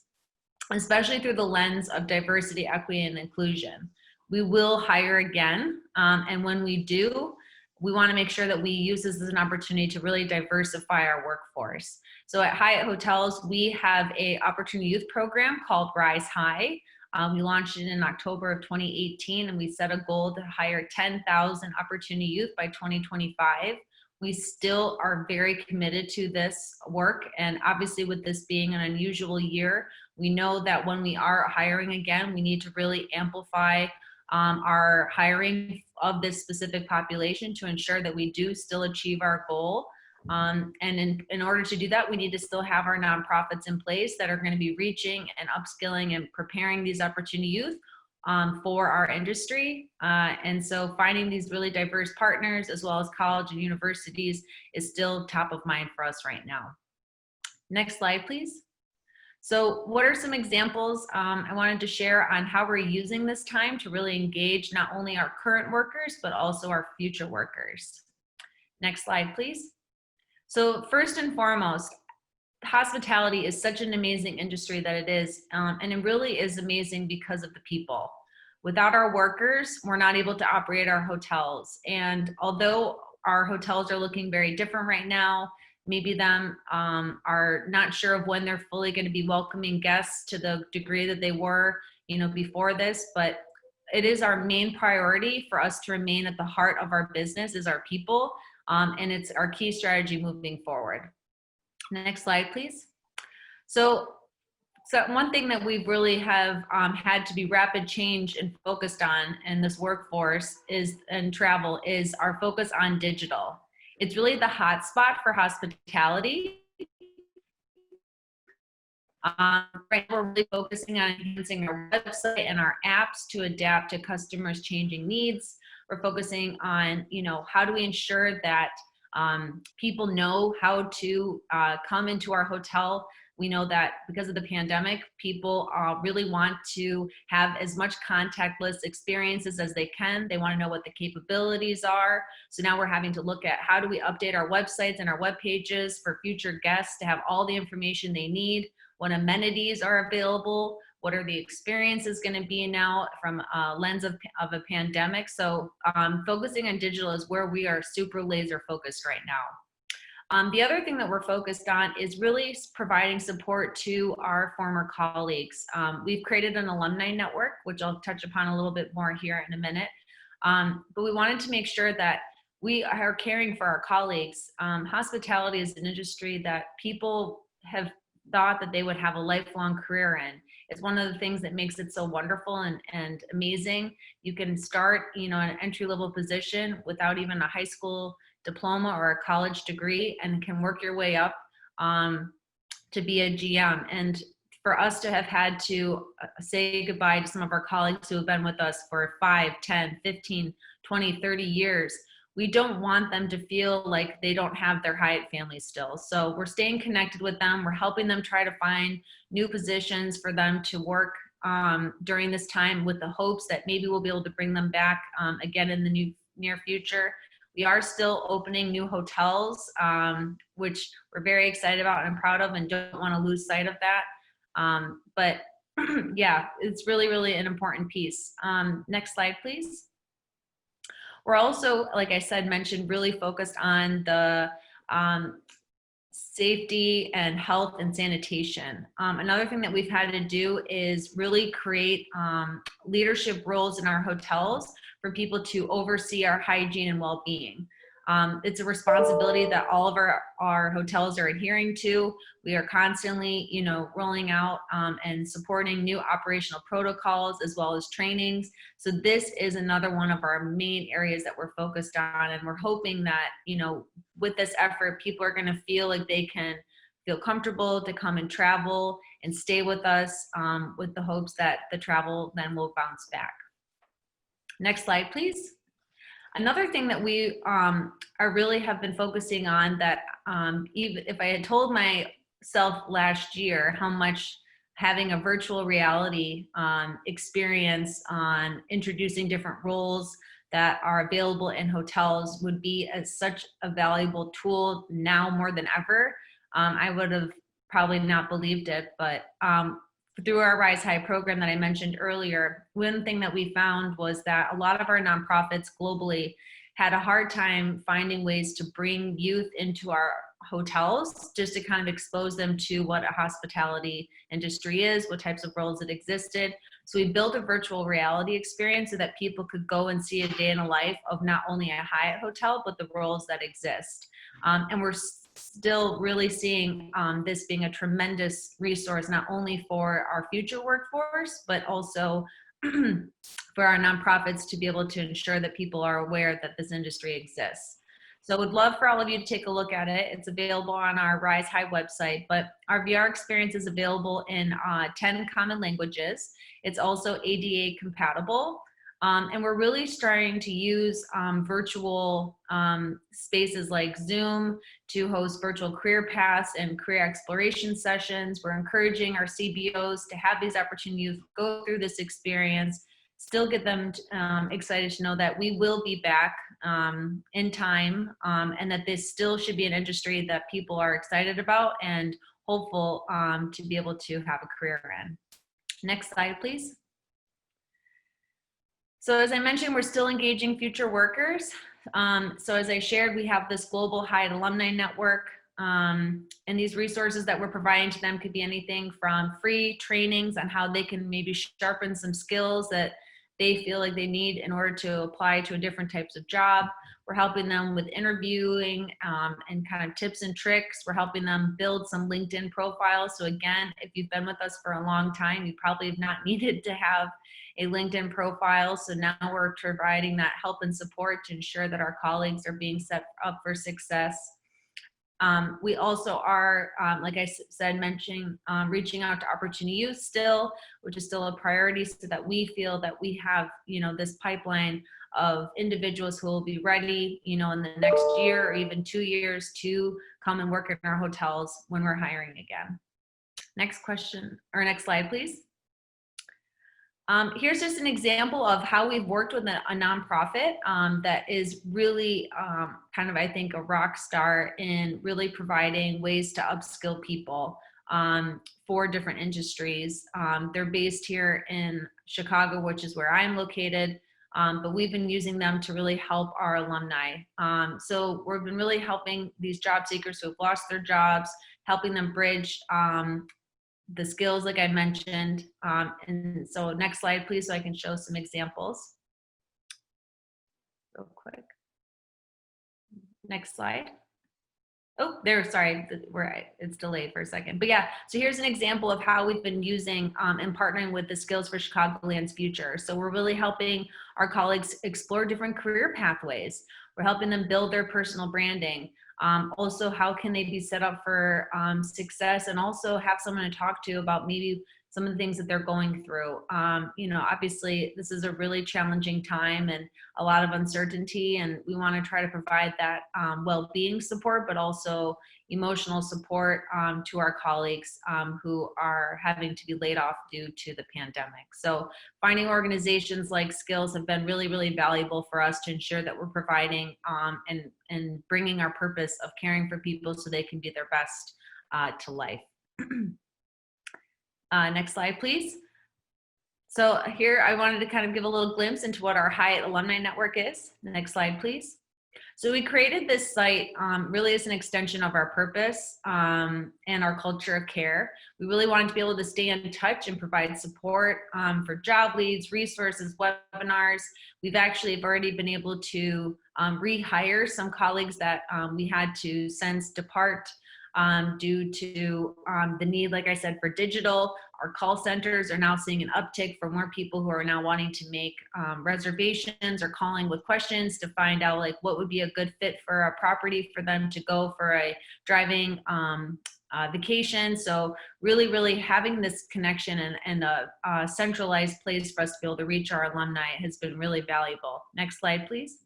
especially through the lens of diversity, equity, and inclusion. We will hire again, and when we do, we want to make sure that we use this as an opportunity to really diversify our workforce. So at Hyatt Hotels, we have an opportunity youth program called Rise High. We launched it in October of 2018, and we set a goal to hire 10,000 opportunity youth by 2025. We still are very committed to this work, and obviously with this being an unusual year, we know that when we are hiring again, we need to really amplify our hiring of this specific population to ensure that we do still achieve our goal. And in order to do that, we need to still have our nonprofits in place that are going to be reaching and upskilling and preparing these opportunity youth for our industry. And so finding these really diverse partners as well as college and universities is still top of mind for us right now. Next slide, please. So what are some examples I wanted to share on how we're using this time to really engage not only our current workers, but also our future workers. Next slide, please. So first and foremost, hospitality is such an amazing industry that it is, and it really is amazing because of the people. Without our workers, we're not able to operate our hotels. And although our hotels are looking very different right now, maybe them are not sure of when they're fully going to be welcoming guests to the degree that they were, before this, but it is our main priority for us to remain at the heart of our business is our people, and it's our key strategy moving forward. Next slide, please. So one thing that we really have had to be rapid change and focused on in this workforce and travel is our focus on digital. It's really the hot spot for hospitality. Right now we're really focusing on enhancing our website and our apps to adapt to customers' changing needs. We're focusing on, how do we ensure that people know how to come into our hotel. We know that because of the pandemic, people really want to have as much contactless experiences as they can. They want to know what the capabilities are. So now we're having to look at how do we update our websites and our web pages for future guests to have all the information they need, what amenities are available, what are the experiences going to be now from a lens of a pandemic. So focusing on digital is where we are super laser focused right now. The other thing that we're focused on is really providing support to our former colleagues. We've created an alumni network, which I'll touch upon a little bit more here in a minute. But we wanted to make sure that we are caring for our colleagues. Hospitality is an industry that people have thought that they would have a lifelong career in. It's one of the things that makes it so wonderful and amazing. You can start, an entry-level position without even a high school diploma or a college degree and can work your way up to be a GM. And for us to have had to say goodbye to some of our colleagues who have been with us for 5, 10, 15, 20, 30 years, we don't want them to feel like they don't have their Hyatt family still. So we're staying connected with them. We're helping them try to find new positions for them to work during this time with the hopes that maybe we'll be able to bring them back again in the near future. We are still opening new hotels, which we're very excited about and proud of and don't want to lose sight of that. But yeah, it's really, really an important piece. Next slide, please. We're also, like I said, mentioned, really focused on the safety and health and sanitation. Another thing that we've had to do is really create leadership roles in our hotels for people to oversee our hygiene and well-being. It's a responsibility that all of our hotels are adhering to. We are constantly, rolling out and supporting new operational protocols as well as trainings. So this is another one of our main areas that we're focused on. And we're hoping that, with this effort, people are going to feel like they can feel comfortable to come and travel and stay with us with the hopes that the travel then will bounce back. Next slide, please. Another thing that we are really have been focusing on that even if I had told myself last year how much having a virtual reality experience on introducing different roles that are available in hotels would be such a valuable tool now more than ever, I would have probably not believed it, but through our Rise High program that I mentioned earlier, one thing that we found was that a lot of our nonprofits globally had a hard time finding ways to bring youth into our hotels, just to kind of expose them to what a hospitality industry is, what types of roles that existed. So we built a virtual reality experience so that people could go and see a day in the life of not only a Hyatt hotel, but the roles that exist. And we're still really seeing this being a tremendous resource, not only for our future workforce, but also for our nonprofits to be able to ensure that people are aware that this industry exists. So I would love for all of you to take a look at it. It's available on our Rise High website, but our VR experience is available in 10 common languages. It's also ADA compatible. And we're really starting to use virtual spaces like Zoom to host virtual career paths and career exploration sessions. We're encouraging our CBOs to have these opportunities, go through this experience, still get them excited to know that we will be back in time, and that this still should be an industry that people are excited about and hopeful to be able to have a career in. Next slide, please. So as I mentioned, we're still engaging future workers. So as I shared, we have this global Hyatt alumni network, and these resources that we're providing to them could be anything from free trainings on how they can maybe sharpen some skills that they feel like they need in order to apply to a different types of job. We're helping them with interviewing and kind of tips and tricks. We're helping them build some LinkedIn profiles. So again, if you've been with us for a long time, you probably have not needed to have a LinkedIn profile. So now we're providing that help and support to ensure that our colleagues are being set up for success. We also are, like I said, mentioning reaching out to Opportunity Youth still, which is still a priority, so that we feel that we have, this pipeline of individuals who will be ready, in the next year or even 2 years to come and work in our hotels when we're hiring again. Next question, or next slide, please. Here's just an example of how we've worked with a nonprofit that is really kind of, I think, a rock star in really providing ways to upskill people for different industries. They're based here in Chicago, which is where I'm located, but we've been using them to really help our alumni. So we've been really helping these job seekers who have lost their jobs, helping them bridge the skills like I mentioned. And so next slide, please, so I can show some examples real quick. Next slide. Oh, there, sorry, it's delayed for a second. But yeah, so here's an example of how we've been using and partnering with the Skills for Chicagoland's Future. So we're really helping our colleagues explore different career pathways. We're helping them build their personal branding. Also, how can they be set up for success, and also have someone to talk to about maybe some of the things that they're going through. Obviously this is a really challenging time and a lot of uncertainty, and we want to try to provide that well-being support, but also emotional support to our colleagues who are having to be laid off due to the pandemic. So finding organizations like Skills have been really, really valuable for us to ensure that we're providing and bringing our purpose of caring for people so they can be their best to life. Next slide, please. So here I wanted to kind of give a little glimpse into what our Hyatt Alumni Network is. Next slide, please. So we created this site really as an extension of our purpose and our culture of care. We really wanted to be able to stay in touch and provide support for job leads, resources, webinars. We've actually already been able to rehire some colleagues that we had to since depart due to the need, like I said, for digital. Our call centers are now seeing an uptick for more people who are now wanting to make reservations or calling with questions to find out like what would be a good fit for a property for them to go for a driving vacation. So really, really having this connection and a centralized place for us to be able to reach our alumni has been really valuable. Next slide, please.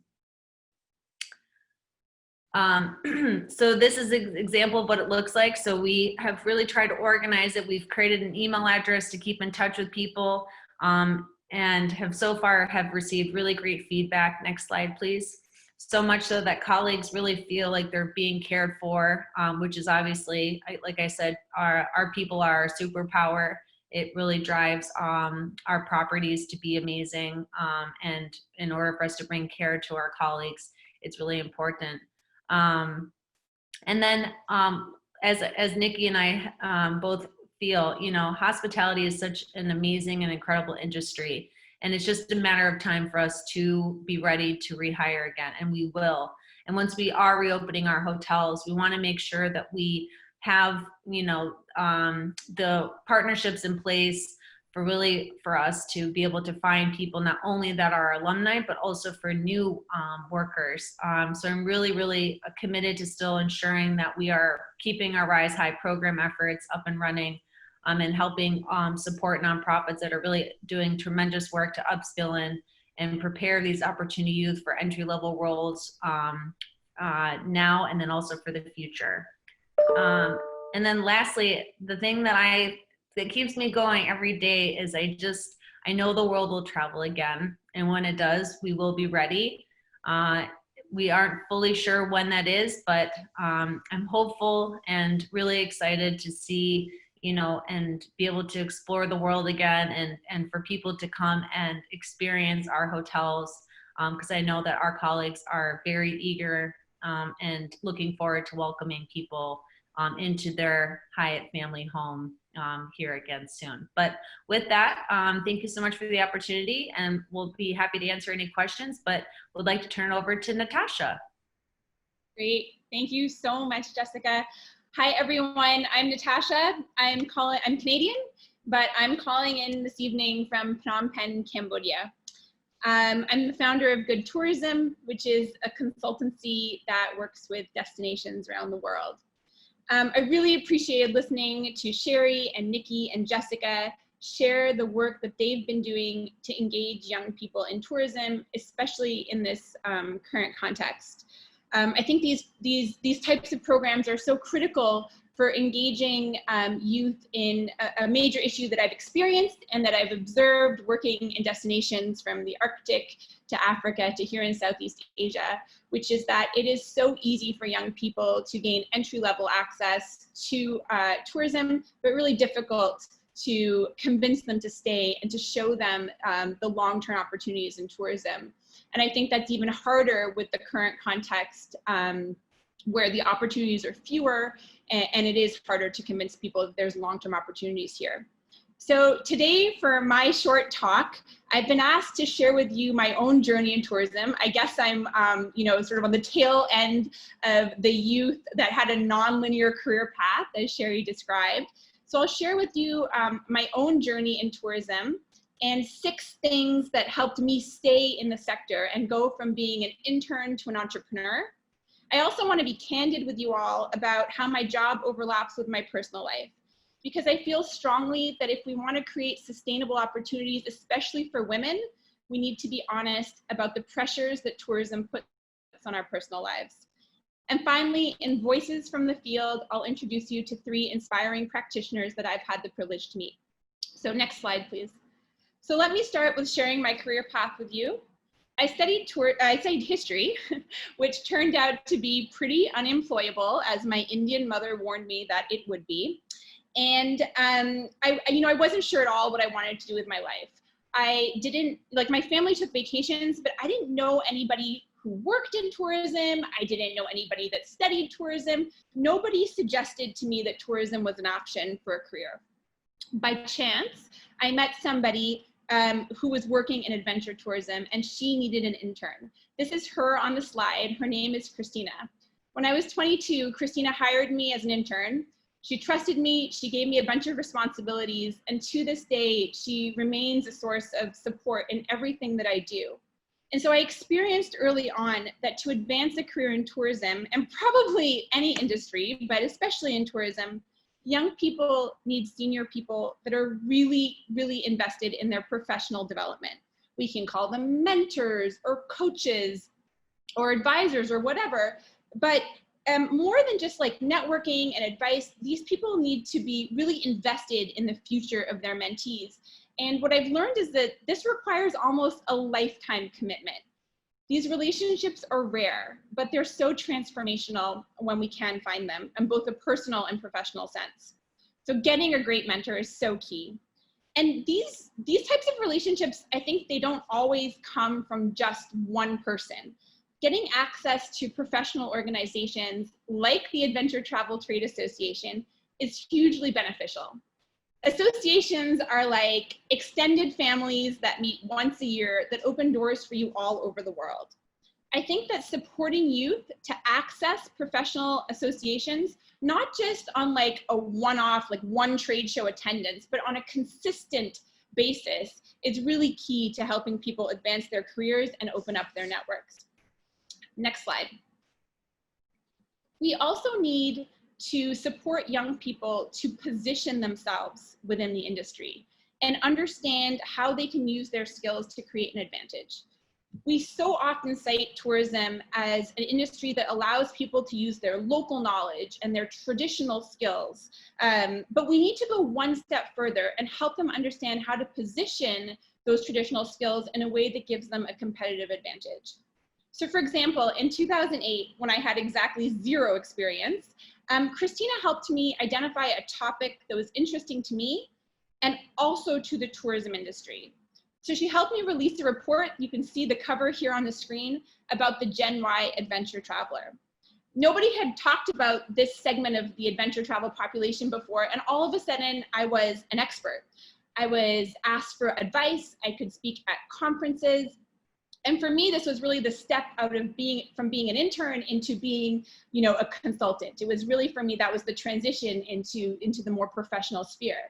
So this is an example of what it looks like. So we have really tried to organize it. We've created an email address to keep in touch with people and have so far have received really great feedback. Next slide, please. So much so that colleagues really feel like they're being cared for, which is obviously, like I said, our people are our superpower, it really drives our properties to be amazing. And in order for us to bring care to our colleagues, it's really important. And then as Nikki and I both feel, you know, hospitality is such an amazing and incredible industry. And it's just a matter of time for us to be ready to rehire again, and we will. And once we are reopening our hotels, we want to make sure that we have, you know, the partnerships in place for us to be able to find people not only that are alumni, but also for new workers. So I'm really, really committed to still ensuring that we are keeping our Rise High program efforts up and running, and helping support nonprofits that are really doing tremendous work to upskill and prepare these opportunity youth for entry-level roles now and then also for the future. And then lastly, the thing that keeps me going every day is I know the world will travel again. And when it does, we will be ready. We aren't fully sure when that is, but I'm hopeful and really excited to see, you know, and be able to explore the world again, and for people to come and experience our hotels, because I know that our colleagues are very eager and looking forward to welcoming people into their Hyatt family home here again soon. But with that, thank you so much for the opportunity, and we'll be happy to answer any questions, but would like to turn it over to Natasha. Great, thank you so much, Jessica. Hi everyone, I'm Natasha. I'm Canadian, but I'm calling in this evening from Phnom Penh, Cambodia. I'm the founder of Good Tourism, which is a consultancy that works with destinations around the world. I really appreciated listening to Sherry and Nikki and Jessica share the work that they've been doing to engage young people in tourism, especially in this current context. I think these types of programs are so critical for engaging youth in a major issue that I've experienced and that I've observed working in destinations from the Arctic to Africa to here in Southeast Asia, which is that it is so easy for young people to gain entry-level access to tourism, but really difficult to convince them to stay and to show them the long-term opportunities in tourism. And I think that's even harder with the current context where the opportunities are fewer, and it is harder to convince people that there's long-term opportunities here. So today, for my short talk, I've been asked to share with you my own journey in tourism. I guess I'm, you know, sort of on the tail end of the youth that had a non-linear career path, as Sherry described. So I'll share with you my own journey in tourism and 6 things that helped me stay in the sector and go from being an intern to an entrepreneur. I also want to be candid with you all about how my job overlaps with my personal life, because I feel strongly that if we want to create sustainable opportunities, especially for women, we need to be honest about the pressures that tourism puts on our personal lives. And finally, in Voices from the Field, I'll introduce you to 3 inspiring practitioners that I've had the privilege to meet. So next slide, please. So let me start with sharing my career path with you. I studied history, which turned out to be pretty unemployable, as my Indian mother warned me that it would be. And I wasn't sure at all what I wanted to do with my life. I didn't, like, my family took vacations, but I didn't know anybody who worked in tourism. I didn't know anybody that studied tourism. Nobody suggested to me that tourism was an option for a career. By chance, I met somebody who was working in adventure tourism, and she needed an intern. This is her on the slide. Her name is Christina. When I was 22, Christina hired me as an intern. She trusted me, she gave me a bunch of responsibilities, and to this day, she remains a source of support in everything that I do. And so I experienced early on that to advance a career in tourism, and probably any industry, but especially in tourism, young people need senior people that are really, really invested in their professional development. We can call them mentors or coaches or advisors or whatever, but more than just like networking and advice, these people need to be really invested in the future of their mentees. And what I've learned is that this requires almost a lifetime commitment. These relationships are rare, but they're so transformational when we can find them in both a personal and professional sense. So getting a great mentor is so key. And these types of relationships, I think they don't always come from just one person. Getting access to professional organizations like the Adventure Travel Trade Association is hugely beneficial. Associations are like extended families that meet once a year that open doors for you all over the world. I think that supporting youth to access professional associations, not just on like a one-off, like one trade show attendance, but on a consistent basis is really key to helping people advance their careers and open up their networks. Next slide. We also need to support young people to position themselves within the industry and understand how they can use their skills to create an advantage. We so often cite tourism as an industry that allows people to use their local knowledge and their traditional skills, but we need to go one step further and help them understand how to position those traditional skills in a way that gives them a competitive advantage. So for example, in 2008, when I had exactly zero experience, Christina helped me identify a topic that was interesting to me and also to the tourism industry. So she helped me release a report, you can see the cover here on the screen, about the Gen Y adventure traveler. Nobody had talked about this segment of the adventure travel population before, and all of a sudden I was an expert. I was asked for advice, I could speak at conferences, and for me, this was really the step out of from being an intern into being, you know, a consultant. It was really, for me, that was the transition into the more professional sphere.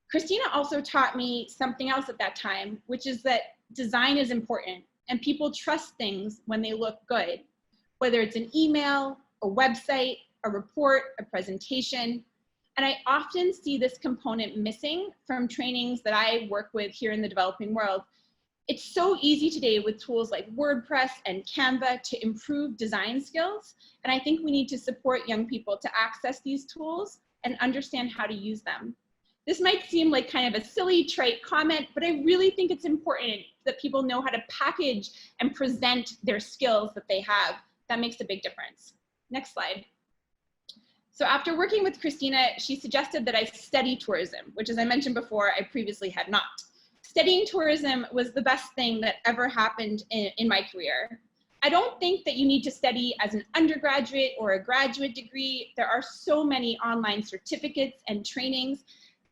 Christina also taught me something else at that time, which is that design is important and people trust things when they look good, whether it's an email, a website, a report, a presentation. And I often see this component missing from trainings that I work with here in the developing world. It's so easy today with tools like WordPress and Canva to improve design skills. And I think we need to support young people to access these tools and understand how to use them. This might seem like kind of a silly, trite comment, but I really think it's important that people know how to package and present their skills that they have. That makes a big difference. Next slide. So after working with Christina, she suggested that I study tourism, which, as I mentioned before, I previously had not. Studying tourism was the best thing that ever happened in my career. I don't think that you need to study as an undergraduate or a graduate degree. There are so many online certificates and trainings.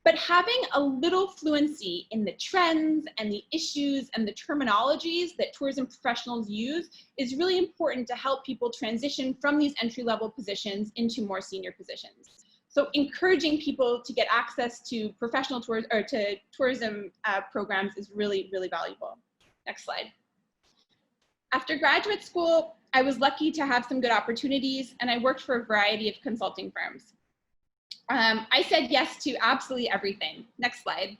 But having a little fluency in the trends and the issues and the terminologies that tourism professionals use is really important to help people transition from these entry-level positions into more senior positions. So encouraging people to get access to professional tours or to tourism programs is really, really valuable. Next slide. After graduate school, I was lucky to have some good opportunities and I worked for a variety of consulting firms. I said yes to absolutely everything. Next slide.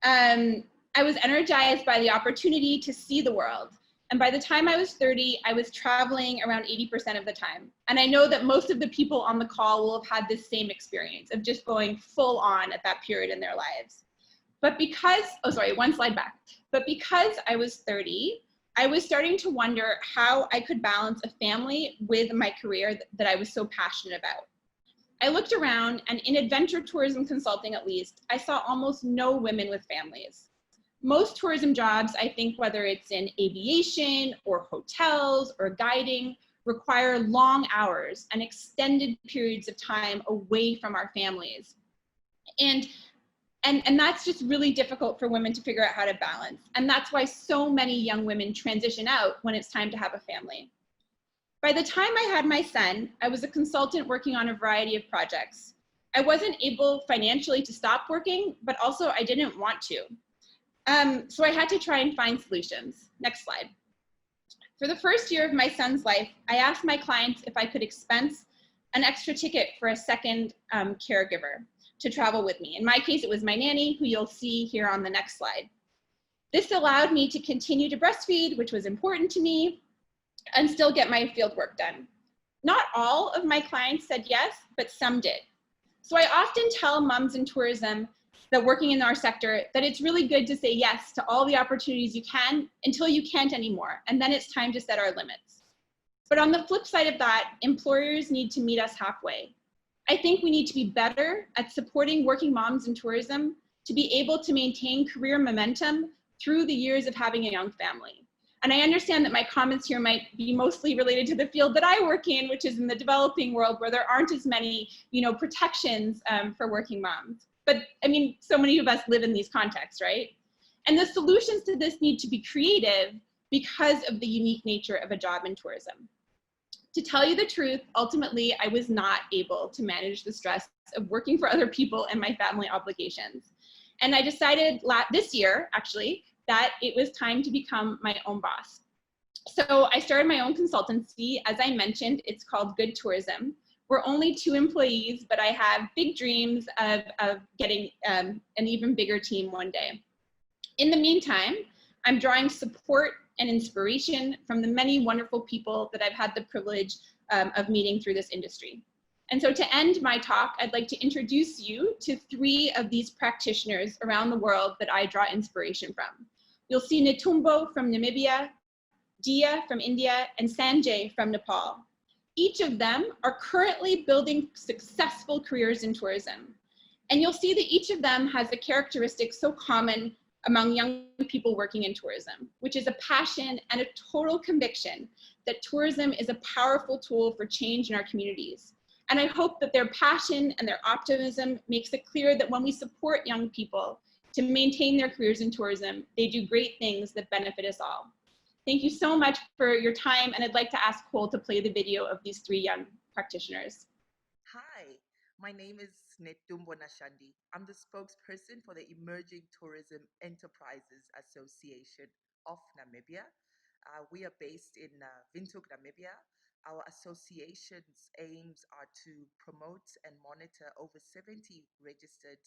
I was energized by the opportunity to see the world. And by the time I was 30, I was traveling around 80% of the time. And I know that most of the people on the call will have had this same experience of just going full on at that period in their lives. But because, oh, sorry, one slide back. But because I was 30, I was starting to wonder how I could balance a family with my career that I was so passionate about. I looked around, and in adventure tourism consulting at least, I saw almost no women with families. Most tourism jobs, I think, whether it's in aviation or hotels or guiding, require long hours and extended periods of time away from our families. And that's just really difficult for women to figure out how to balance. And that's why so many young women transition out when it's time to have a family. By the time I had my son, I was a consultant working on a variety of projects. I wasn't able financially to stop working, but also I didn't want to. So I had to try and find solutions. Next slide. For the first year of my son's life, I asked my clients if I could expense an extra ticket for a second caregiver to travel with me. In my case, it was my nanny, who you'll see here on the next slide. This allowed me to continue to breastfeed, which was important to me, and still get my field work done. Not all of my clients said yes, but some did. So I often tell moms in tourism that working in our sector that it's really good to say yes to all the opportunities you can until you can't anymore, and then it's time to set our limits. But on the flip side of that, employers need to meet us halfway. I think we need to be better at supporting working moms in tourism to be able to maintain career momentum through the years of having a young family. And I understand that my comments here might be mostly related to the field that I work in, which is in the developing world, where there aren't as many, protections for working moms. But I mean, so many of us live in these contexts, right? And the solutions to this need to be creative because of the unique nature of a job in tourism. To tell you the truth, ultimately, I was not able to manage the stress of working for other people and my family obligations. And I decided this year, actually, that it was time to become my own boss. So I started my own consultancy. As I mentioned, it's called Good Tourism. We're only 2 employees, but I have big dreams of getting an even bigger team one day. In the meantime, I'm drawing support and inspiration from the many wonderful people that I've had the privilege of meeting through this industry. And so to end my talk, I'd like to introduce you to 3 of these practitioners around the world that I draw inspiration from. You'll see Netumbo from Namibia, Dia from India, and Sanjay from Nepal. Each of them are currently building successful careers in tourism. And you'll see that each of them has a characteristic so common among young people working in tourism, which is a passion and a total conviction that tourism is a powerful tool for change in our communities. And I hope that their passion and their optimism makes it clear that when we support young people to maintain their careers in tourism, they do great things that benefit us all. Thank you so much for your time, and I'd like to ask Cole to play the video of these 3 young practitioners. Hi, my name is Netumbo Nashandi. I'm the spokesperson for the Emerging Tourism Enterprises Association of Namibia. We are based in Windhoek, Namibia. Our association's aims are to promote and monitor over 70 registered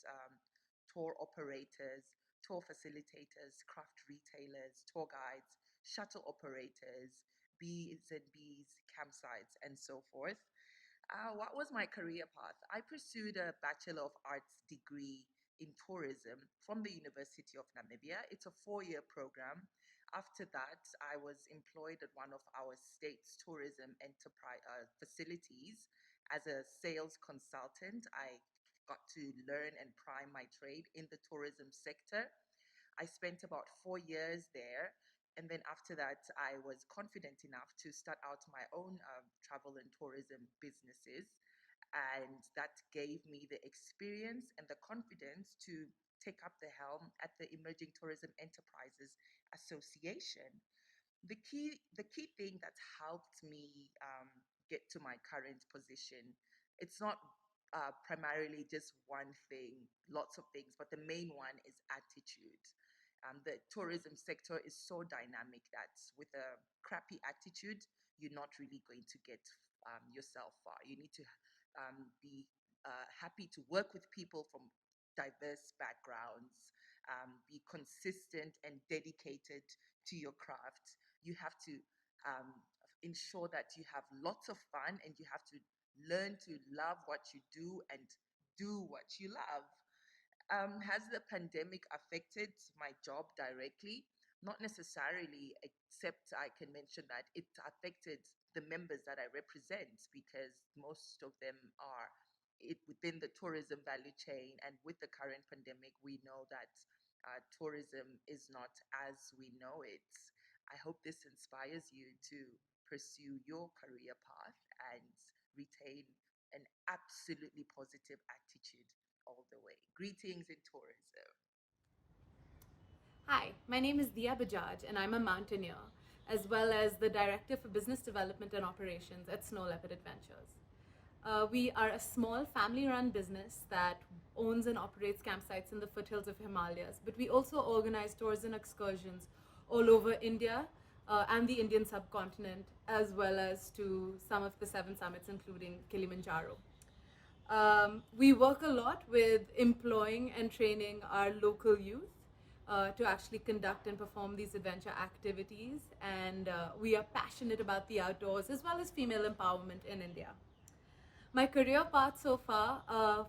tour operators, tour facilitators, craft retailers, tour guides, shuttle operators, B&Bs, campsites, and so forth. What was my career path? I pursued a Bachelor of Arts degree in tourism from the University of Namibia. It's a 4-year program. After that, I was employed at one of our state's tourism enterprise facilities as a sales consultant. I got to learn and prime my trade in the tourism sector. I spent about 4 years there. And then after that, I was confident enough to start out my own travel and tourism businesses. And that gave me the experience and the confidence to take up the helm at the Emerging Tourism Enterprises Association. The key thing that's helped me get to my current position, it's not primarily just one thing, lots of things, but the main one is attitude. The tourism sector is so dynamic that with a crappy attitude, you're not really going to get yourself far. You need to be happy to work with people from diverse backgrounds, be consistent and dedicated to your craft. You have to ensure that you have lots of fun, and you have to learn to love what you do and do what you love. Has the pandemic affected my job directly? Not necessarily, except I can mention that it affected the members that I represent, because most of them are within the tourism value chain. And with the current pandemic, we know that tourism is not as we know it. I hope this inspires you to pursue your career path and retain an absolutely positive attitude all the way. Greetings in tourism. Hi, my name is Dia Bajaj, and I'm a mountaineer, as well as the Director for Business Development and Operations at Snow Leopard Adventures. We are a small family-run business that owns and operates campsites in the foothills of Himalayas, but we also organize tours and excursions all over India and the Indian subcontinent, as well as to some of the 7 summits, including Kilimanjaro. We work a lot with employing and training our local youth to actually conduct and perform these adventure activities, and we are passionate about the outdoors as well as female empowerment in India. My career path so far,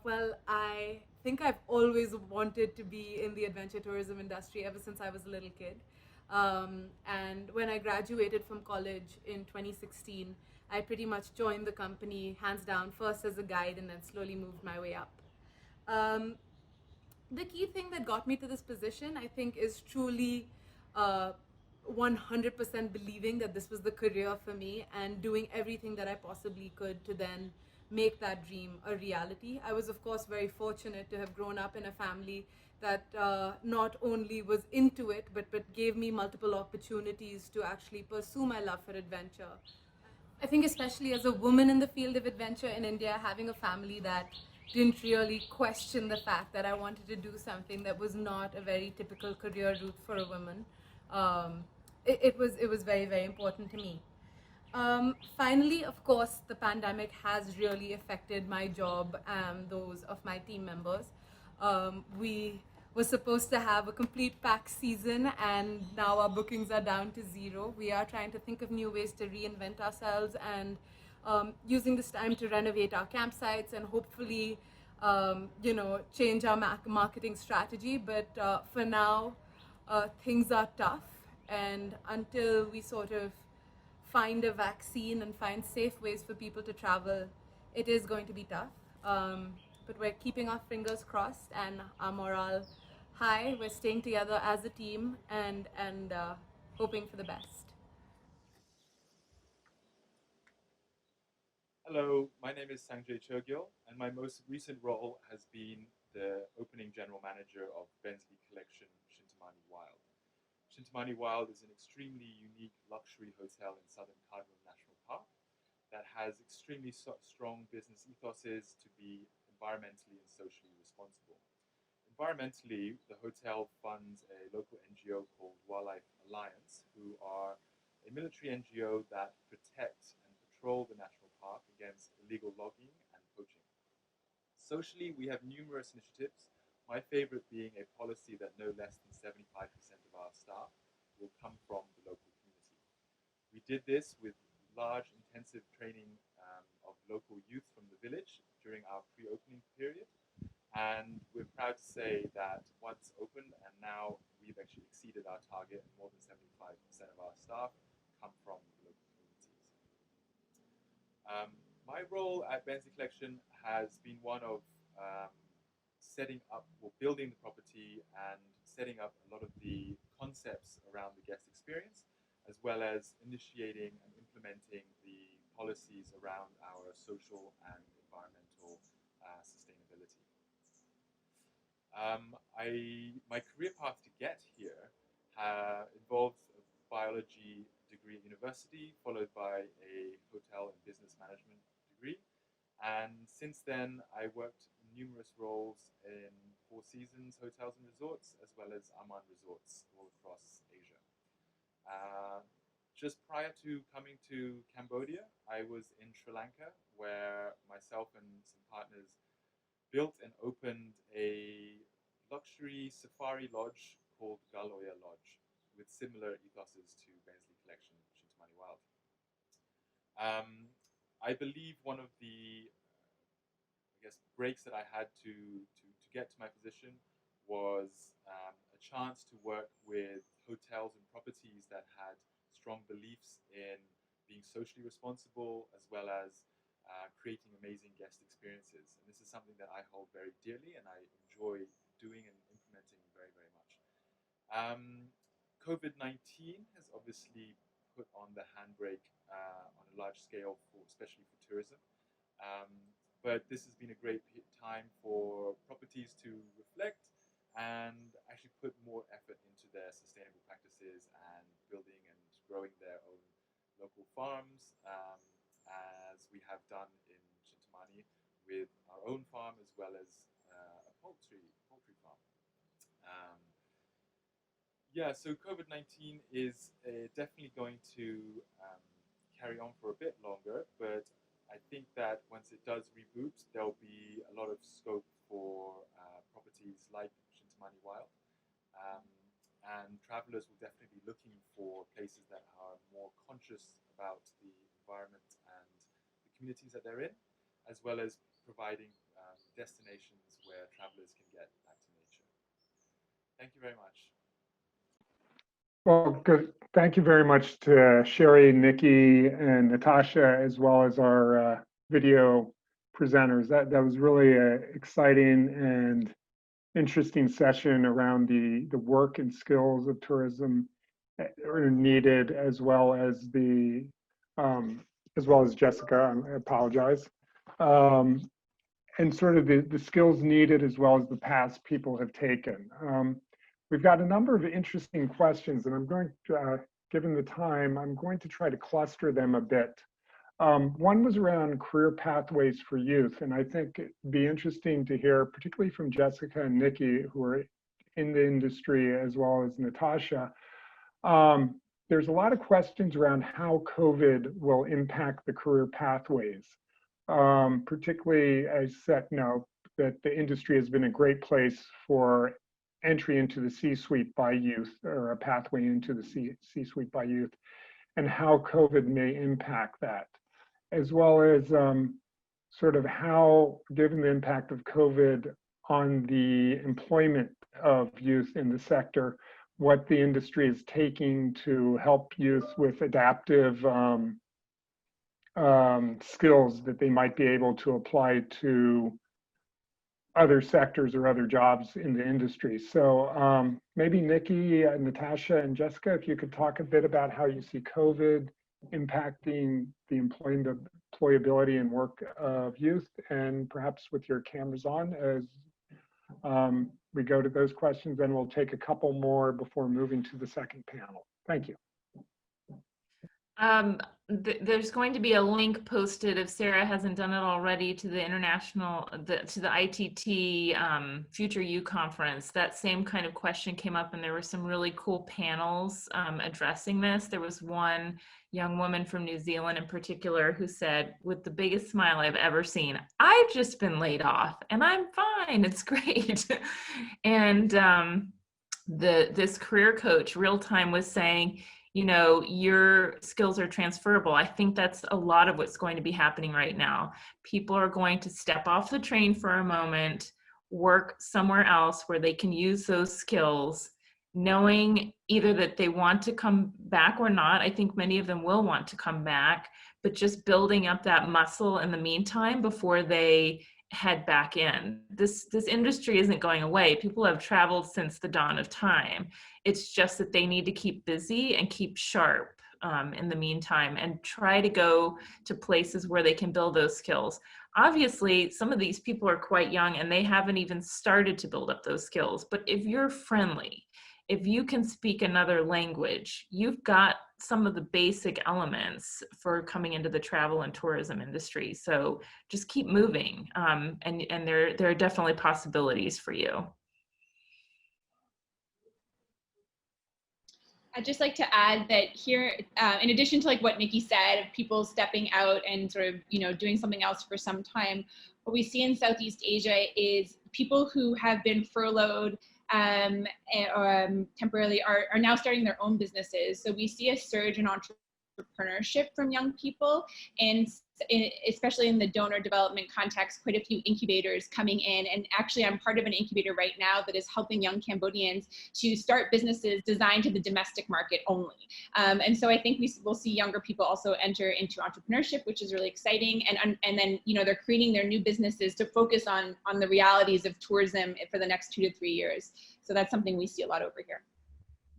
well, I think I've always wanted to be in the adventure tourism industry ever since I was a little kid. And when I graduated from college in 2016, I pretty much joined the company hands down, first as a guide and then slowly moved my way up. The key thing that got me to this position, I think, is truly 100% believing that this was the career for me and doing everything that I possibly could to then make that dream a reality. I was, of course, very fortunate to have grown up in a family that not only was into it, but gave me multiple opportunities to actually pursue my love for adventure. I think, especially as a woman in the field of adventure in India, having a family that didn't really question the fact that I wanted to do something that was not a very typical career route for a woman, it was very, very important to me. Finally, of course, the pandemic has really affected my job and those of my team members. We were supposed to have a complete pack season, and now our bookings are down to 0. We are trying to think of new ways to reinvent ourselves and using this time to renovate our campsites and hopefully, change our marketing strategy. But for now, things are tough, and until we sort of find a vaccine and find safe ways for people to travel, it is going to be tough. But we're keeping our fingers crossed and our morale high. We're staying together as a team and hoping for the best. Hello, my name is Sanjay Churgill, and my most recent role has been the opening general manager of Bensley Collection Shintamani Wild. Shintamani Wild is an extremely unique luxury hotel in southern Cardinal National Park that has extremely strong business ethoses to be environmentally and socially responsible. Environmentally, the hotel funds a local NGO called Wildlife Alliance, who are a military NGO that protect and patrol the national park against illegal logging and poaching. Socially, we have numerous initiatives, my favorite being a policy that no less than 75% of our staff will come from the local community. We did this with large intensive training of local youth from the village during our pre-opening period. And we're proud to say that once opened, and now we've actually exceeded our target, and more than 75% of our staff come from the local communities. My role at Bensley Collection has been one of setting up or building the property and setting up a lot of the concepts around the guest experience, as well as initiating and implementing the policies around our social and environmental sustainability. My career path to get here involved a biology degree at university, followed by a hotel and business management degree. And since then, I worked in numerous roles in Four Seasons hotels and resorts, as well as Aman resorts all across Asia. Just prior to coming to Cambodia, I was in Sri Lanka, where myself and some partners built and opened a luxury safari lodge called Galoya Lodge, with similar ethoses to Bensley Collection Shintamani Wild. I believe one of the breaks that I had to get to my position was a chance to work with hotels and properties that had strong beliefs in being socially responsible, as well as creating amazing guest experiences. And this is something that I hold very dearly and I enjoy doing and implementing very, very much. COVID-19 has obviously put on the handbrake on a large scale, especially for tourism. But this has been a great time for properties to reflect and actually put more effort into their sustainable practices and building and growing their own local farms, as we have done in Shintamani with our own farm, as well as a poultry farm. So COVID-19 is definitely going to carry on for a bit longer, but I think that once it does reboot, there'll be a lot of scope for properties like Shintamani Wild. And travelers will definitely be looking for places that are more conscious about the environment and the communities that they're in, as well as providing destinations where travelers can get back to nature. Thank you very much. Well, good. Thank you very much to Sherry, Nikki, and Natasha, as well as our video presenters. That was really exciting and interesting session around the work and skills of tourism are needed, as well as Jessica. I apologize. And sort of the skills needed, as well as the paths people have taken. We've got a number of interesting questions, and I'm going to, given the time, I'm going to try to cluster them a bit. One was around career pathways for youth, and I think it'd be interesting to hear, particularly from Jessica and Nikki, who are in the industry, as well as Natasha. There's a lot of questions around how COVID will impact the career pathways. Particularly, as said, that the industry has been a great place for entry into the C-suite by youth, or a pathway into the C-suite by youth, and how COVID may impact that, as well as sort of how, given the impact of COVID on the employment of youth in the sector, what the industry is taking to help youth with adaptive skills that they might be able to apply to other sectors or other jobs in the industry. So maybe Nikki, Natasha, and Jessica, if you could talk a bit about how you see COVID impacting the employability and work of youth, and perhaps with your cameras on as we go to those questions, then we'll take a couple more before moving to the second panel. Thank you. There's going to be a link posted, if Sarah hasn't done it already, to the to the ITT Future U Conference. That same kind of question came up, and there were some really cool panels addressing this. There was one young woman from New Zealand in particular who said, with the biggest smile I've ever seen, "I've just been laid off and I'm fine, it's great." And this career coach, Real Time, was saying, you know, your skills are transferable. I think that's a lot of what's going to be happening right now. People are going to step off the train for a moment, work somewhere else where they can use those skills, knowing either that they want to come back or not. I think many of them will want to come back, but just building up that muscle in the meantime before they head back in. This industry isn't going away. People have traveled since the dawn of time. It's just that they need to keep busy and keep sharp in the meantime, and try to go to places where they can build those skills. Obviously, some of these people are quite young and they haven't even started to build up those skills. But if you're friendly, if you can speak another language, you've got some of the basic elements for coming into the travel and tourism industry. So just keep moving, and there are definitely possibilities for you. I'd just like to add that here, in addition to like what Nikki said, of people stepping out and sort of, you know, doing something else for some time, what we see in Southeast Asia is people who have been furloughed temporarily are now starting their own businesses. So we see a surge in entrepreneurship from young people, and especially in the donor development context, quite a few incubators coming in. And actually, I'm part of an incubator right now that is helping young Cambodians to start businesses designed to the domestic market only. And so I think we will see younger people also enter into entrepreneurship, which is really exciting. And then, you know, they're creating their new businesses to focus on the realities of tourism for the next 2 to 3 years. So that's something we see a lot over here.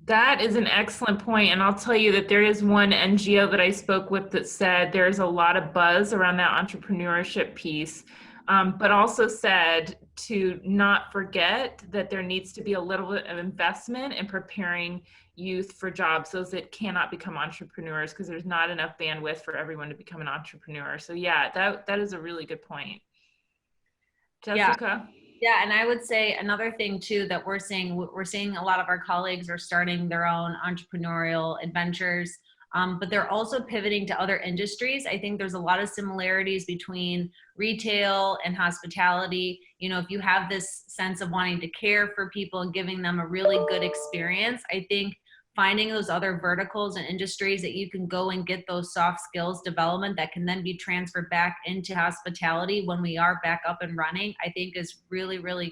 That is an excellent point. And I'll tell you that there is one NGO that I spoke with that said there's a lot of buzz around that entrepreneurship piece, but also said to not forget that there needs to be a little bit of investment in preparing youth for jobs, those that cannot become entrepreneurs, because there's not enough bandwidth for everyone to become an entrepreneur. So yeah, that is a really good point. Jessica? Yeah, and I would say another thing too that we're seeing a lot of our colleagues are starting their own entrepreneurial adventures, but they're also pivoting to other industries. I think there's a lot of similarities between retail and hospitality. You know, if you have this sense of wanting to care for people and giving them a really good experience, I think finding those other verticals and industries that you can go and get those soft skills development that can then be transferred back into hospitality when we are back up and running, I think is really, really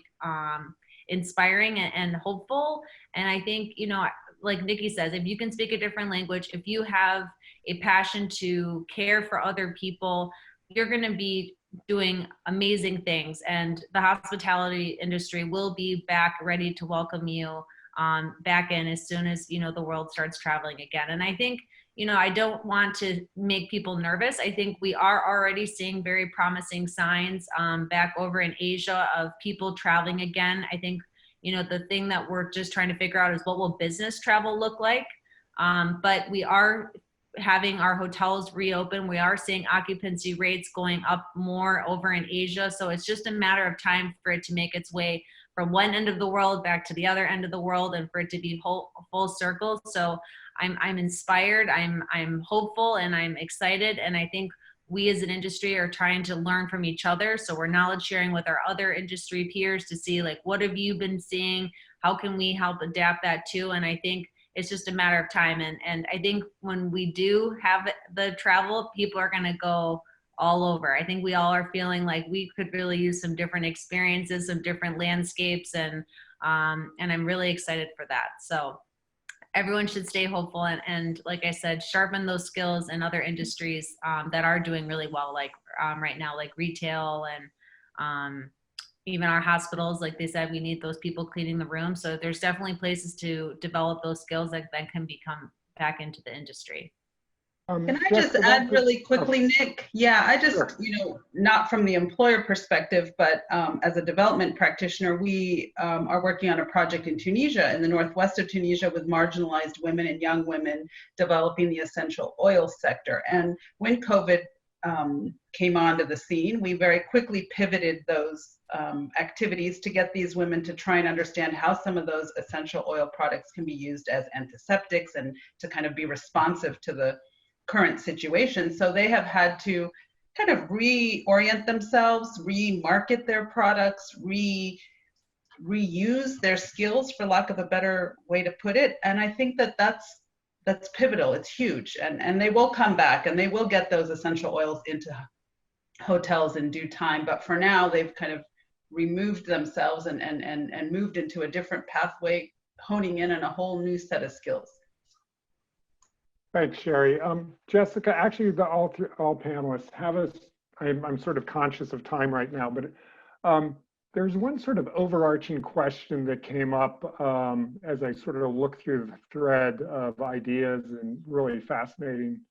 inspiring and hopeful. And I think, you know, like Nikki says, if you can speak a different language, if you have a passion to care for other people, you're going to be doing amazing things, and the hospitality industry will be back ready to welcome you back in as soon as, the world starts traveling again. And I think, I don't want to make people nervous. I think we are already seeing very promising signs back over in Asia of people traveling again. I think, the thing that we're just trying to figure out is what will business travel look like. But we are having our hotels reopen. We are seeing occupancy rates going up more over in Asia. So it's just a matter of time for it to make its way from one end of the world back to the other end of the world, and for it to be full circle. So I'm inspired, I'm hopeful, and I'm excited. And I think we as an industry are trying to learn from each other. So we're knowledge sharing with our other industry peers to see, like, what have you been seeing? How can we help adapt that too? And I think it's just a matter of time. And I think when we do have the travel, people are going to go all over. I think we all are feeling like we could really use some different experiences, some different landscapes. And I'm really excited for that. So everyone should stay hopeful. And like I said, sharpen those skills in other industries that are doing really well, like right now, like retail and even our hospitals. Like they said, we need those people cleaning the room. So there's definitely places to develop those skills that can become back into the industry. Can I just add really quickly, Nick? Yeah, I just, not from the employer perspective, but as a development practitioner, we are working on a project in Tunisia, in the northwest of Tunisia, with marginalized women and young women developing the essential oil sector. And when COVID came onto the scene, we very quickly pivoted those activities to get these women to try and understand how some of those essential oil products can be used as antiseptics and to kind of be responsive to the current situation. So they have had to kind of reorient themselves, remarket their products, reuse their skills, for lack of a better way to put it. And I think that that's pivotal. It's huge. And they will come back and they will get those essential oils into hotels in due time. But for now, they've kind of removed themselves and moved into a different pathway, honing in on a whole new set of skills. Thanks, Sherry. Jessica, actually, all panelists have us. I'm sort of conscious of time right now, but there's one sort of overarching question that came up as I sort of looked through the thread of ideas and really fascinating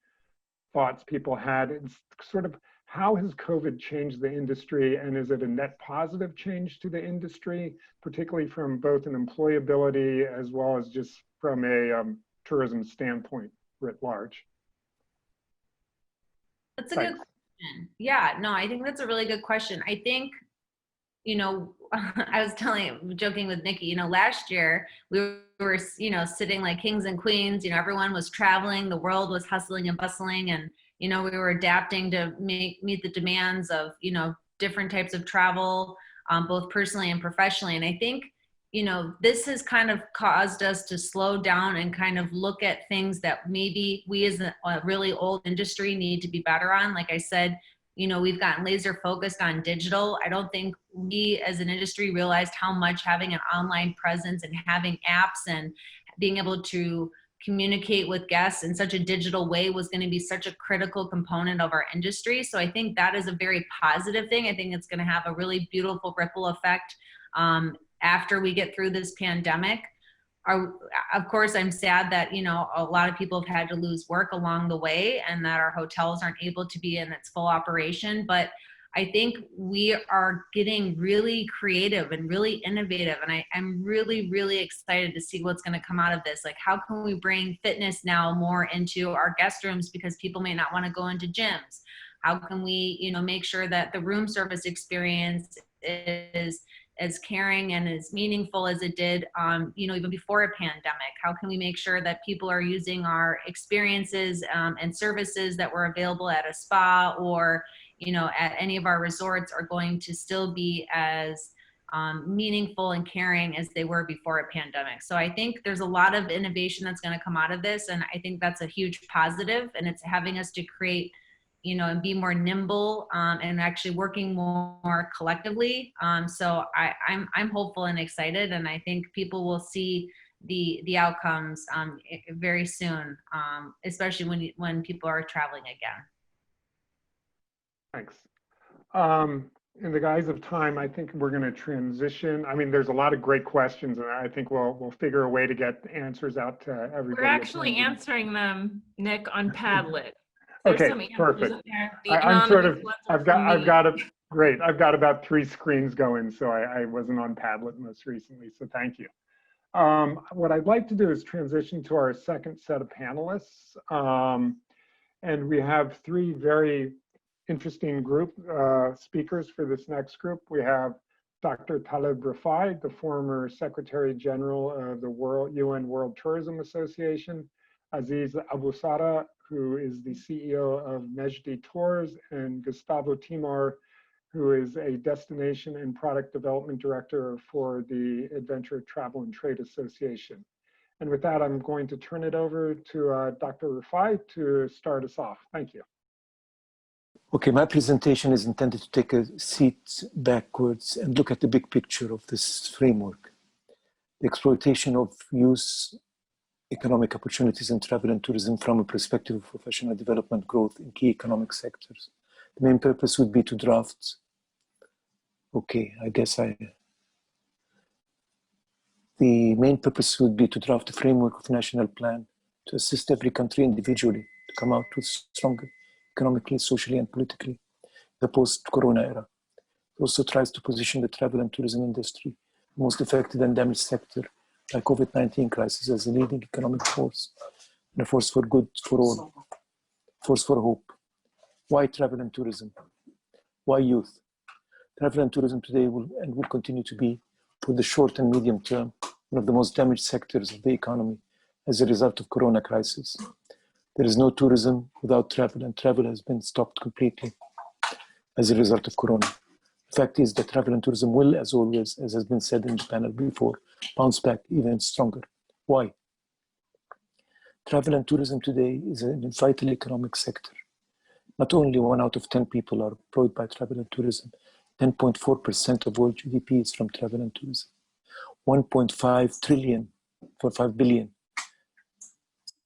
thoughts people had. It's sort of, how has COVID changed the industry, and is it a net positive change to the industry, particularly from both an employability as well as just from a tourism standpoint writ large? That's a good question. Yeah, no, I think that's a really good question. I think, I was joking with Nikki, last year we were, sitting like kings and queens, everyone was traveling, the world was hustling and bustling, and, we were adapting to meet the demands of, different types of travel, both personally and professionally. And I think, this has kind of caused us to slow down and kind of look at things that maybe we as a really old industry need to be better on. Like I said, we've gotten laser focused on digital. I don't think we as an industry realized how much having an online presence and having apps and being able to communicate with guests in such a digital way was going to be such a critical component of our industry. So I think that is a very positive thing. I think it's going to have a really beautiful ripple effect after we get through this pandemic. Of course, I'm sad that, a lot of people have had to lose work along the way and that our hotels aren't able to be in its full operation. But I think we are getting really creative and really innovative. And I'm really, really excited to see what's going to come out of this. Like, how can we bring fitness now more into our guest rooms because people may not want to go into gyms? How can we, make sure that the room service experience is as caring and as meaningful as it did, even before a pandemic? How can we make sure that people are using our experiences and services that were available at a spa or, at any of our resorts are going to still be as meaningful and caring as they were before a pandemic? So I think there's a lot of innovation that's going to come out of this. And I think that's a huge positive, and it's having us to create, and be more nimble and actually working more collectively. So I'm hopeful and excited, and I think people will see the outcomes very soon, especially when people are traveling again. Thanks. In the guise of time, I think we're going to transition. I mean, there's a lot of great questions, and I think we'll figure a way to get answers out to everybody. We're actually answering them, Nick, on Padlet. Okay, Some answers perfect. in there. The I'm sort of, anonymous ones are I've from got me. a great. I've got about 3 screens going, so I wasn't on Padlet most recently. So thank you. What I'd like to do is transition to our second set of panelists. And we have 3 very interesting group speakers for this next group. We have Dr. Taleb Rifai, the former Secretary General of the UN World Tourism Association, Aziz Abusara, who is the CEO of Nejdi Tours, and Gustavo Timar, who is a Destination and Product Development Director for the Adventure Travel and Trade Association. And with that, I'm going to turn it over to Dr. Rifai to start us off. Thank you. Okay, my presentation is intended to take a seat backwards and look at the big picture of this framework. The exploitation of youth economic opportunities in travel and tourism from a perspective of professional development growth in key economic sectors. The main purpose would be to draft, the main purpose would be to draft a framework of national plan to assist every country individually to come out with stronger economically, socially, and politically the post-corona era. It also tries to position the travel and tourism industry, the most affected and damaged sector by COVID-19 crisis, as a leading economic force and a force for good for all, force for hope. Why travel and tourism? Why youth? Travel and tourism today will continue to be, for the short and medium term, one of the most damaged sectors of the economy as a result of corona crisis. There is no tourism without travel, and travel has been stopped completely as a result of corona. The fact is that travel and tourism will, as always, as has been said in the panel before, bounce back even stronger. Why? Travel and tourism today is a vital economic sector. Not only 1 out of 10 people are employed by travel and tourism, 10.4% of world GDP is from travel and tourism. 1.5 trillion for 5 billion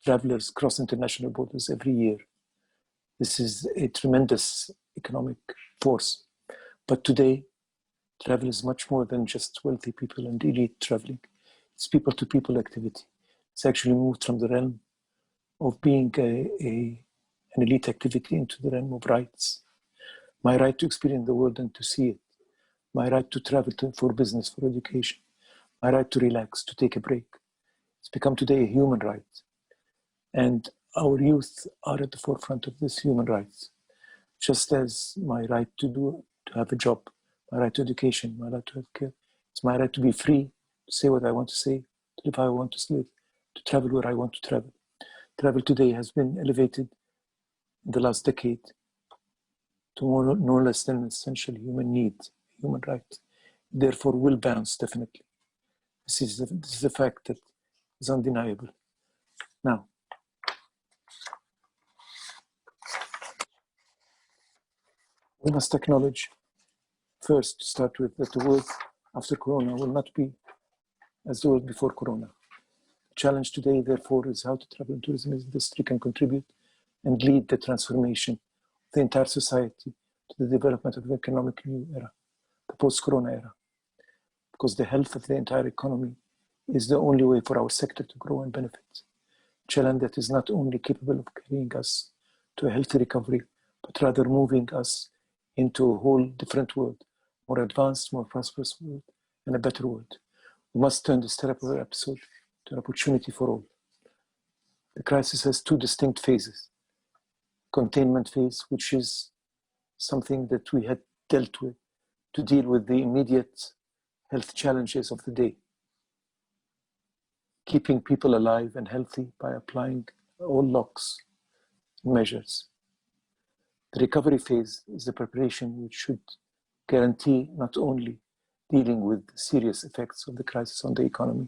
travelers cross international borders every year. This is a tremendous economic force. But today, travel is much more than just wealthy people and elite traveling. It's people-to-people activity. It's actually moved from the realm of being an elite activity into the realm of rights. My right to experience the world and to see it. My right to travel for business, for education. My right to relax, to take a break. It's become today a human right. And our youth are at the forefront of this human rights. Just as my right to have a job, my right to education, my right to have care. It's my right to be free, to say what I want to say, to live how I want to live, to travel where I want to travel. Travel today has been elevated in the last decade to no less than an essential human need, human right. Therefore will bounce, definitely. This is a fact that is undeniable. Now, we must acknowledge, first, to start with, that the world after Corona will not be as the world before Corona. The challenge today, therefore, is how the travel and tourism industry can contribute and lead the transformation of the entire society to the development of the economic new era, the post-Corona era. Because the health of the entire economy is the only way for our sector to grow and benefit. A challenge that is not only capable of carrying us to a healthy recovery, but rather moving us into a whole different world, more advanced, more prosperous world, and a better world. We must turn this terrible episode to an opportunity for all. The crisis has 2 distinct phases. Containment phase, which is something that we had dealt with to deal with the immediate health challenges of the day. Keeping people alive and healthy by applying all locks and measures. The recovery phase is the preparation which should guarantee not only dealing with the serious effects of the crisis on the economy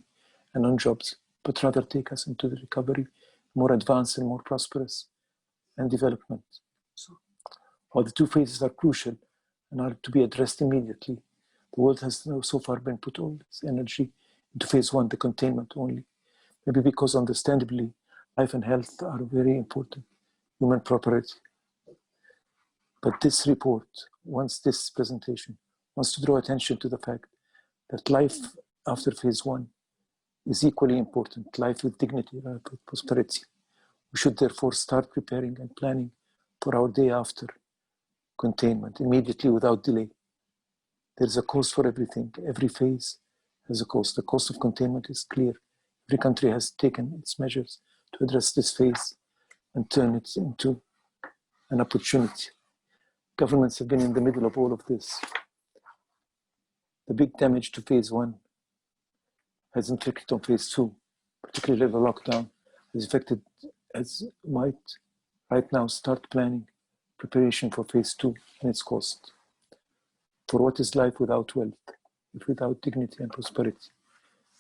and on jobs, but rather take us into the recovery more advanced and more prosperous and development. While the 2 phases are crucial and are to be addressed immediately, the world has so far been put all its energy into phase 1, the containment only. Maybe because understandably, life and health are very important, human property. But this report, this presentation, wants to draw attention to the fact that life after phase one is equally important, life with dignity, life with prosperity. We should therefore start preparing and planning for our day after containment, immediately without delay. There's a cost for everything. Every phase has a cost. The cost of containment is clear. Every country has taken its measures to address this phase and turn it into an opportunity. Governments have been in the middle of all of this. The big damage to phase one has inflicted on phase two, particularly the lockdown, has affected, as might right now start planning preparation for phase two and its cost. For what is life without wealth, if without dignity and prosperity?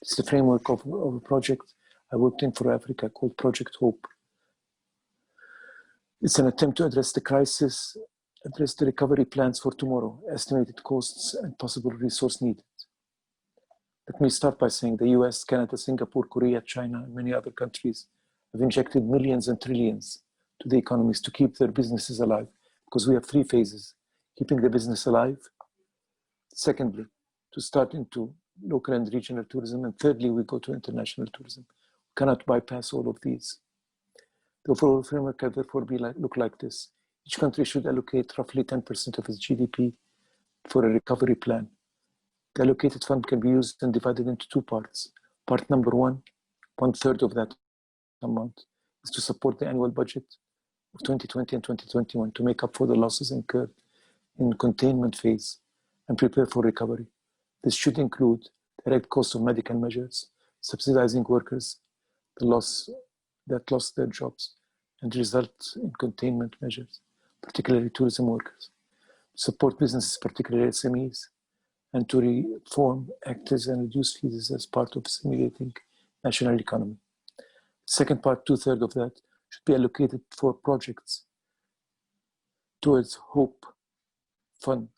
It's the framework of a project I worked in for Africa called Project Hope. It's an attempt to address the crisis, address the recovery plans for tomorrow, estimated costs and possible resource needed. Let me start by saying the US, Canada, Singapore, Korea, China, and many other countries have injected millions and trillions to the economies to keep their businesses alive, because we have three phases: keeping the business alive, secondly, to start into local and regional tourism, and thirdly, we go to international tourism. We cannot bypass all of these. The overall framework can therefore look like this. Each country should allocate roughly 10% of its GDP for a recovery plan. The allocated fund can be used and divided into two parts. Part number one, 1/3 of that amount, is to support the annual budget of 2020 and 2021 to make up for the losses incurred in containment phase and prepare for recovery. This should include direct cost of medical measures, subsidizing workers that lost their jobs and result in containment measures, particularly tourism workers, support businesses, particularly SMEs, and to reform actors and reduce fees as part of stimulating national economy. Second part, 2/3 of that, should be allocated for projects towards Hope Fund,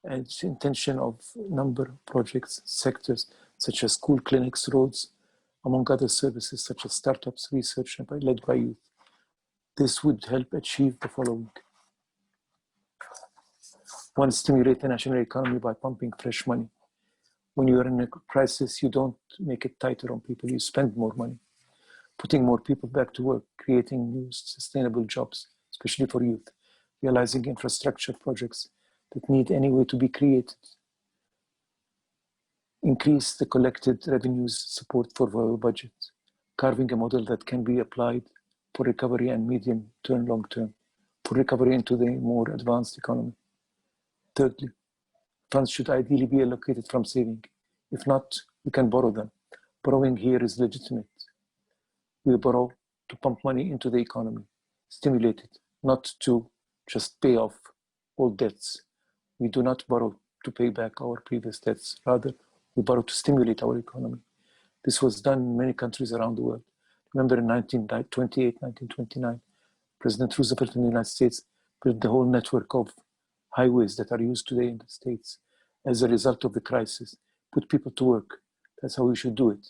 and its intention of number of projects, sectors such as school, clinics, roads, among other services such as startups, research, led by youth. This would help achieve the following. One, stimulate the national economy by pumping fresh money. When you are in a crisis, you don't make it tighter on people, you spend more money. Putting more people back to work, creating new sustainable jobs, especially for youth, realizing infrastructure projects that need anyway to be created. Increase the collected revenues support for our budget, carving a model that can be applied for recovery and medium-term, long-term, for recovery into the more advanced economy. Thirdly, funds should ideally be allocated from saving. If not, we can borrow them. Borrowing here is legitimate. We borrow to pump money into the economy, stimulate it, not to just pay off all debts. We do not borrow to pay back our previous debts. Rather, we borrow to stimulate our economy. This was done in many countries around the world. Remember in 1928, 1929, President Roosevelt in the United States built the whole network of highways that are used today in the States as a result of the crisis. Put people to work. That's how we should do it.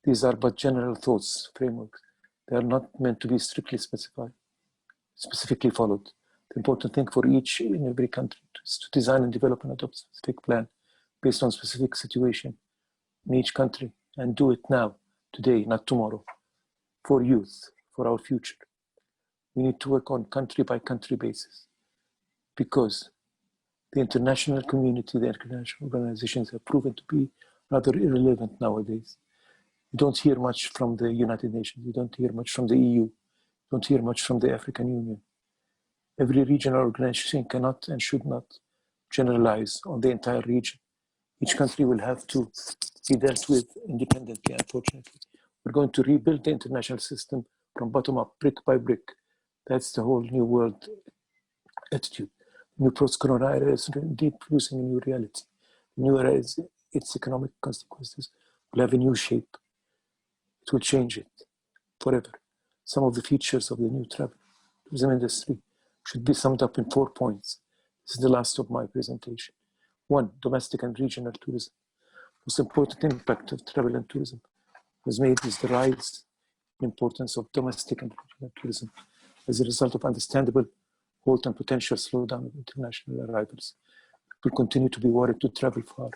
These are but general thoughts, frameworks. They are not meant to be strictly specifically followed. The important thing for each in every country is to design and develop and adopt a specific plan based on specific situation in each country, and do it now, today, not tomorrow, for youth, for our future. We need to work on country by country basis, because the international community, the international organizations have proven to be rather irrelevant nowadays. You don't hear much from the United Nations, you don't hear much from the EU, you don't hear much from the African Union. Every regional organization cannot and should not generalize on the entire region. Each country will have to be dealt with independently, unfortunately. We're going to rebuild the international system from bottom up, brick by brick. That's the whole new world attitude. The new post-corona era is indeed producing a new reality. The new era is its economic consequences will have a new shape. It will change it forever. Some of the features of the new tourism industry should be summed up in 4 points. This is the last of my presentation. 1, domestic and regional tourism. Most important impact of travel and tourism was made is the rise in importance of domestic and regional tourism as a result of understandable halt and potential slowdown of international arrivals. People continue to be worried to travel far,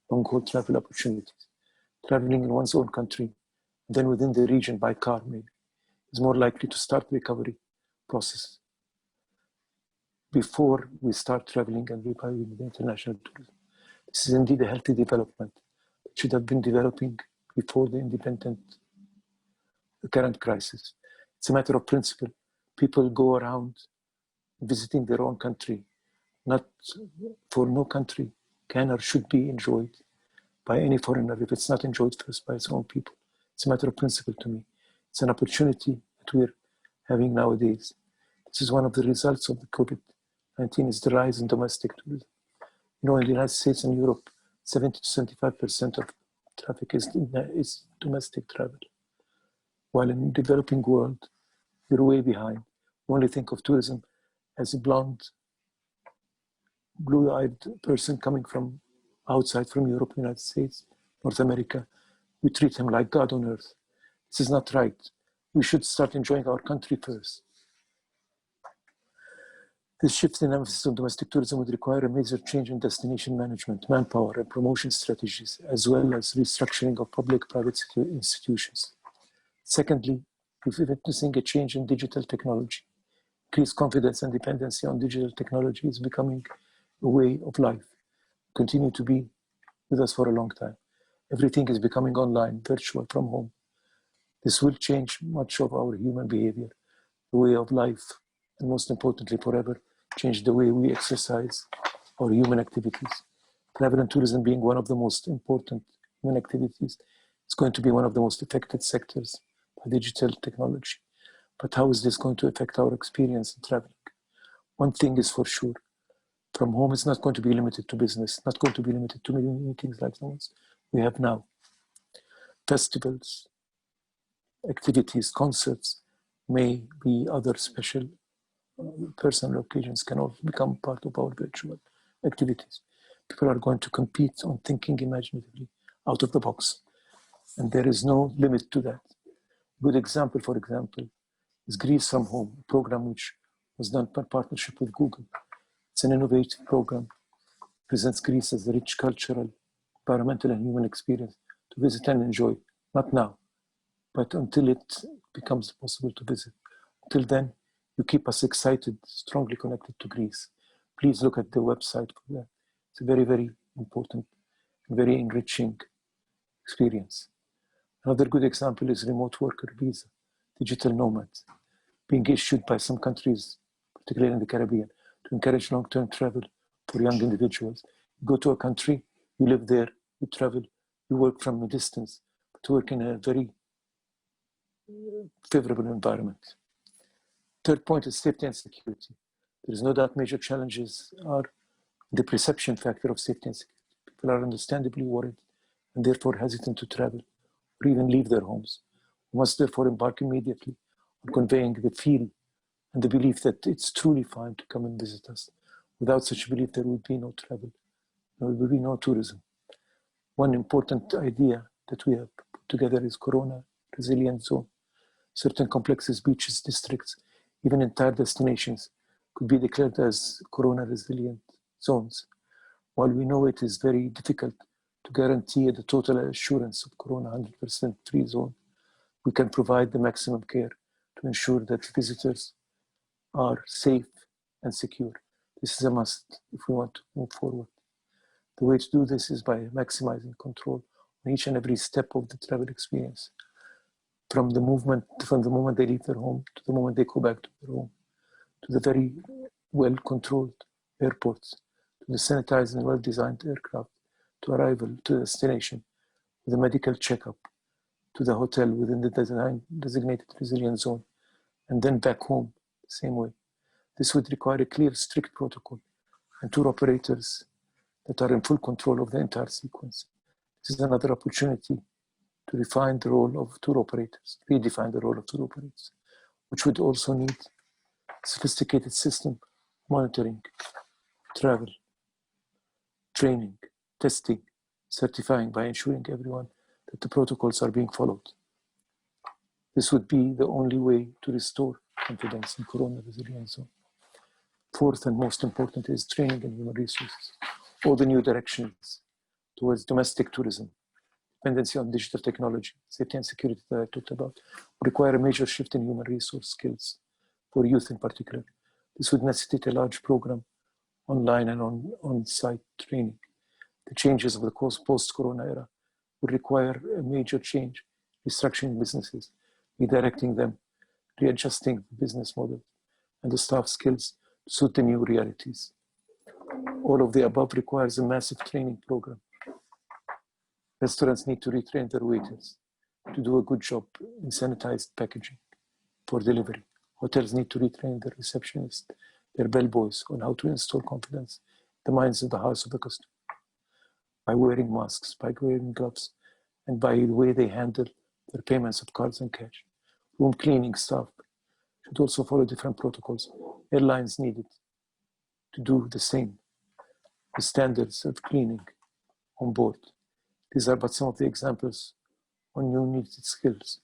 long-haul travel opportunities. Traveling in one's own country, and then within the region by car maybe, is more likely to start the recovery process before we start traveling and reviving the international tourism. This is indeed a healthy development that should have been developing before the current crisis. It's a matter of principle. People go around visiting their own country, not for no country can or should be enjoyed by any foreigner if it's not enjoyed first by its own people. It's a matter of principle to me. It's an opportunity that we're having nowadays. This is one of the results of the COVID-19 is the rise in domestic tourism. You know, in the United States and Europe, 70 to 75% of traffic is domestic travel. While in the developing world, we're way behind. We only think of tourism as a blonde, blue-eyed person coming from outside from Europe, United States, North America. We treat him like God on earth. This is not right. We should start enjoying our country first. This shift in emphasis on domestic tourism would require a major change in destination management, manpower, and promotion strategies, as well as restructuring of public-private institutions. Secondly, we're witnessing a change in digital technology. Increased confidence and dependency on digital technology is becoming a way of life, continue to be with us for a long time. Everything is becoming online, virtual, from home. This will change much of our human behavior, the way of life, and most importantly, forever, change the way we exercise our human activities. Travel and tourism being one of the most important human activities, it's going to be one of the most affected sectors by digital technology. But how is this going to affect our experience in traveling? One thing is for sure, from home is not going to be limited to business, not going to be limited to meetings like the ones we have now. Festivals, activities, concerts, may be other special personal occasions can all become part of our virtual activities. People are going to compete on thinking imaginatively out of the box. And there is no limit to that. A good example, for example, is Greece from Home, a program which was done in partnership with Google. It's an innovative program, presents Greece as a rich cultural, environmental and human experience to visit and enjoy, not now, but until it becomes possible to visit. Until then, you keep us excited, strongly connected to Greece. Please look at the website for that. It's a very, very important and very enriching experience. Another good example is remote worker visa, digital nomads, being issued by some countries, particularly in the Caribbean, to encourage long-term travel for young individuals. You go to a country, you live there, you travel, you work from a distance, but to work in a very favorable environment. Third point is safety and security. There is no doubt major challenges are the perception factor of safety and security. People are understandably worried and therefore hesitant to travel or even leave their homes. We must therefore embark immediately on conveying the feel and the belief that it's truly fine to come and visit us. Without such belief, there would be no travel, there will be no tourism. One important idea that we have put together is Corona Resilient Zone. Certain complexes, beaches, districts, even entire destinations could be declared as Corona Resilient Zones. While we know it is very difficult to guarantee the total assurance of Corona 100% free zone, we can provide the maximum care to ensure that visitors are safe and secure. This is a must if we want to move forward. The way to do this is by maximizing control on each and every step of the travel experience. From the moment they leave their home to the moment they go back to their home, to the very well-controlled airports, to the sanitized and well-designed aircraft, to arrival to the destination, with a medical checkup, to the hotel within the designated resilient zone, and then back home the same way. This would require a clear, strict protocol and tour operators that are in full control of the entire sequence. This is another opportunity to redefine the role of tour operators, which would also need sophisticated system monitoring, travel, training, testing, certifying by ensuring everyone that the protocols are being followed. This would be the only way to restore confidence in Corona Resilient Zone. Fourth and most important is training and human resources. All the new directions towards domestic tourism, dependency on digital technology, safety and security that I talked about, require a major shift in human resource skills for youth in particular. This would necessitate a large program online and on-site training. The changes of the post-corona era would require a major change, restructuring businesses, redirecting them, readjusting the business model, and the staff skills to suit the new realities. All of the above requires a massive training program. Restaurants need to retrain their waiters to do a good job in sanitized packaging for delivery. Hotels need to retrain their receptionists, their bellboys on how to instill confidence in the minds of the house of the customer by wearing masks, by wearing gloves, and by the way they handle their payments of cards and cash. Room cleaning staff should also follow different protocols. Airlines needed to do the same, the standards of cleaning on board. These are but some of the examples on new needed skills,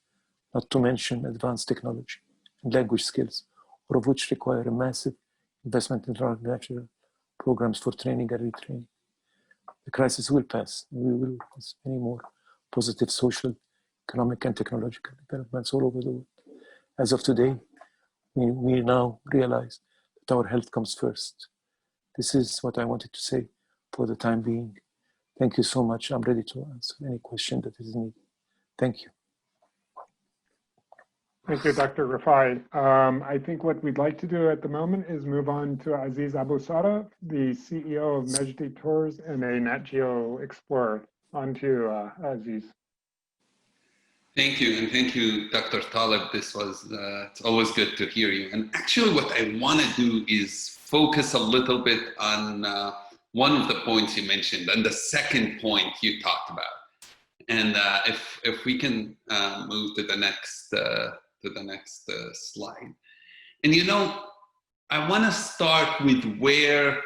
not to mention advanced technology and language skills, all of which require a massive investment in international programs for training and retraining. The crisis will pass, and we will have many more positive social, economic, and technological developments all over the world. As of today, we now realize that our health comes first. This is what I wanted to say for the time being. Thank you so much. I'm ready to answer any question that is needed. Thank you. Thank you, Dr. Rafai. I think what we'd like to do at the moment is move on to Aziz Abusada, the CEO of Mejdi Tours and a Nat Geo explorer. On to you, Aziz. Thank you, and thank you, Dr. Taleb. This was, it's always good to hear you. And actually what I want to do is focus a little bit on one of the points you mentioned and the second point you talked about. And if we can move to the next slide. And you know, I want to start with where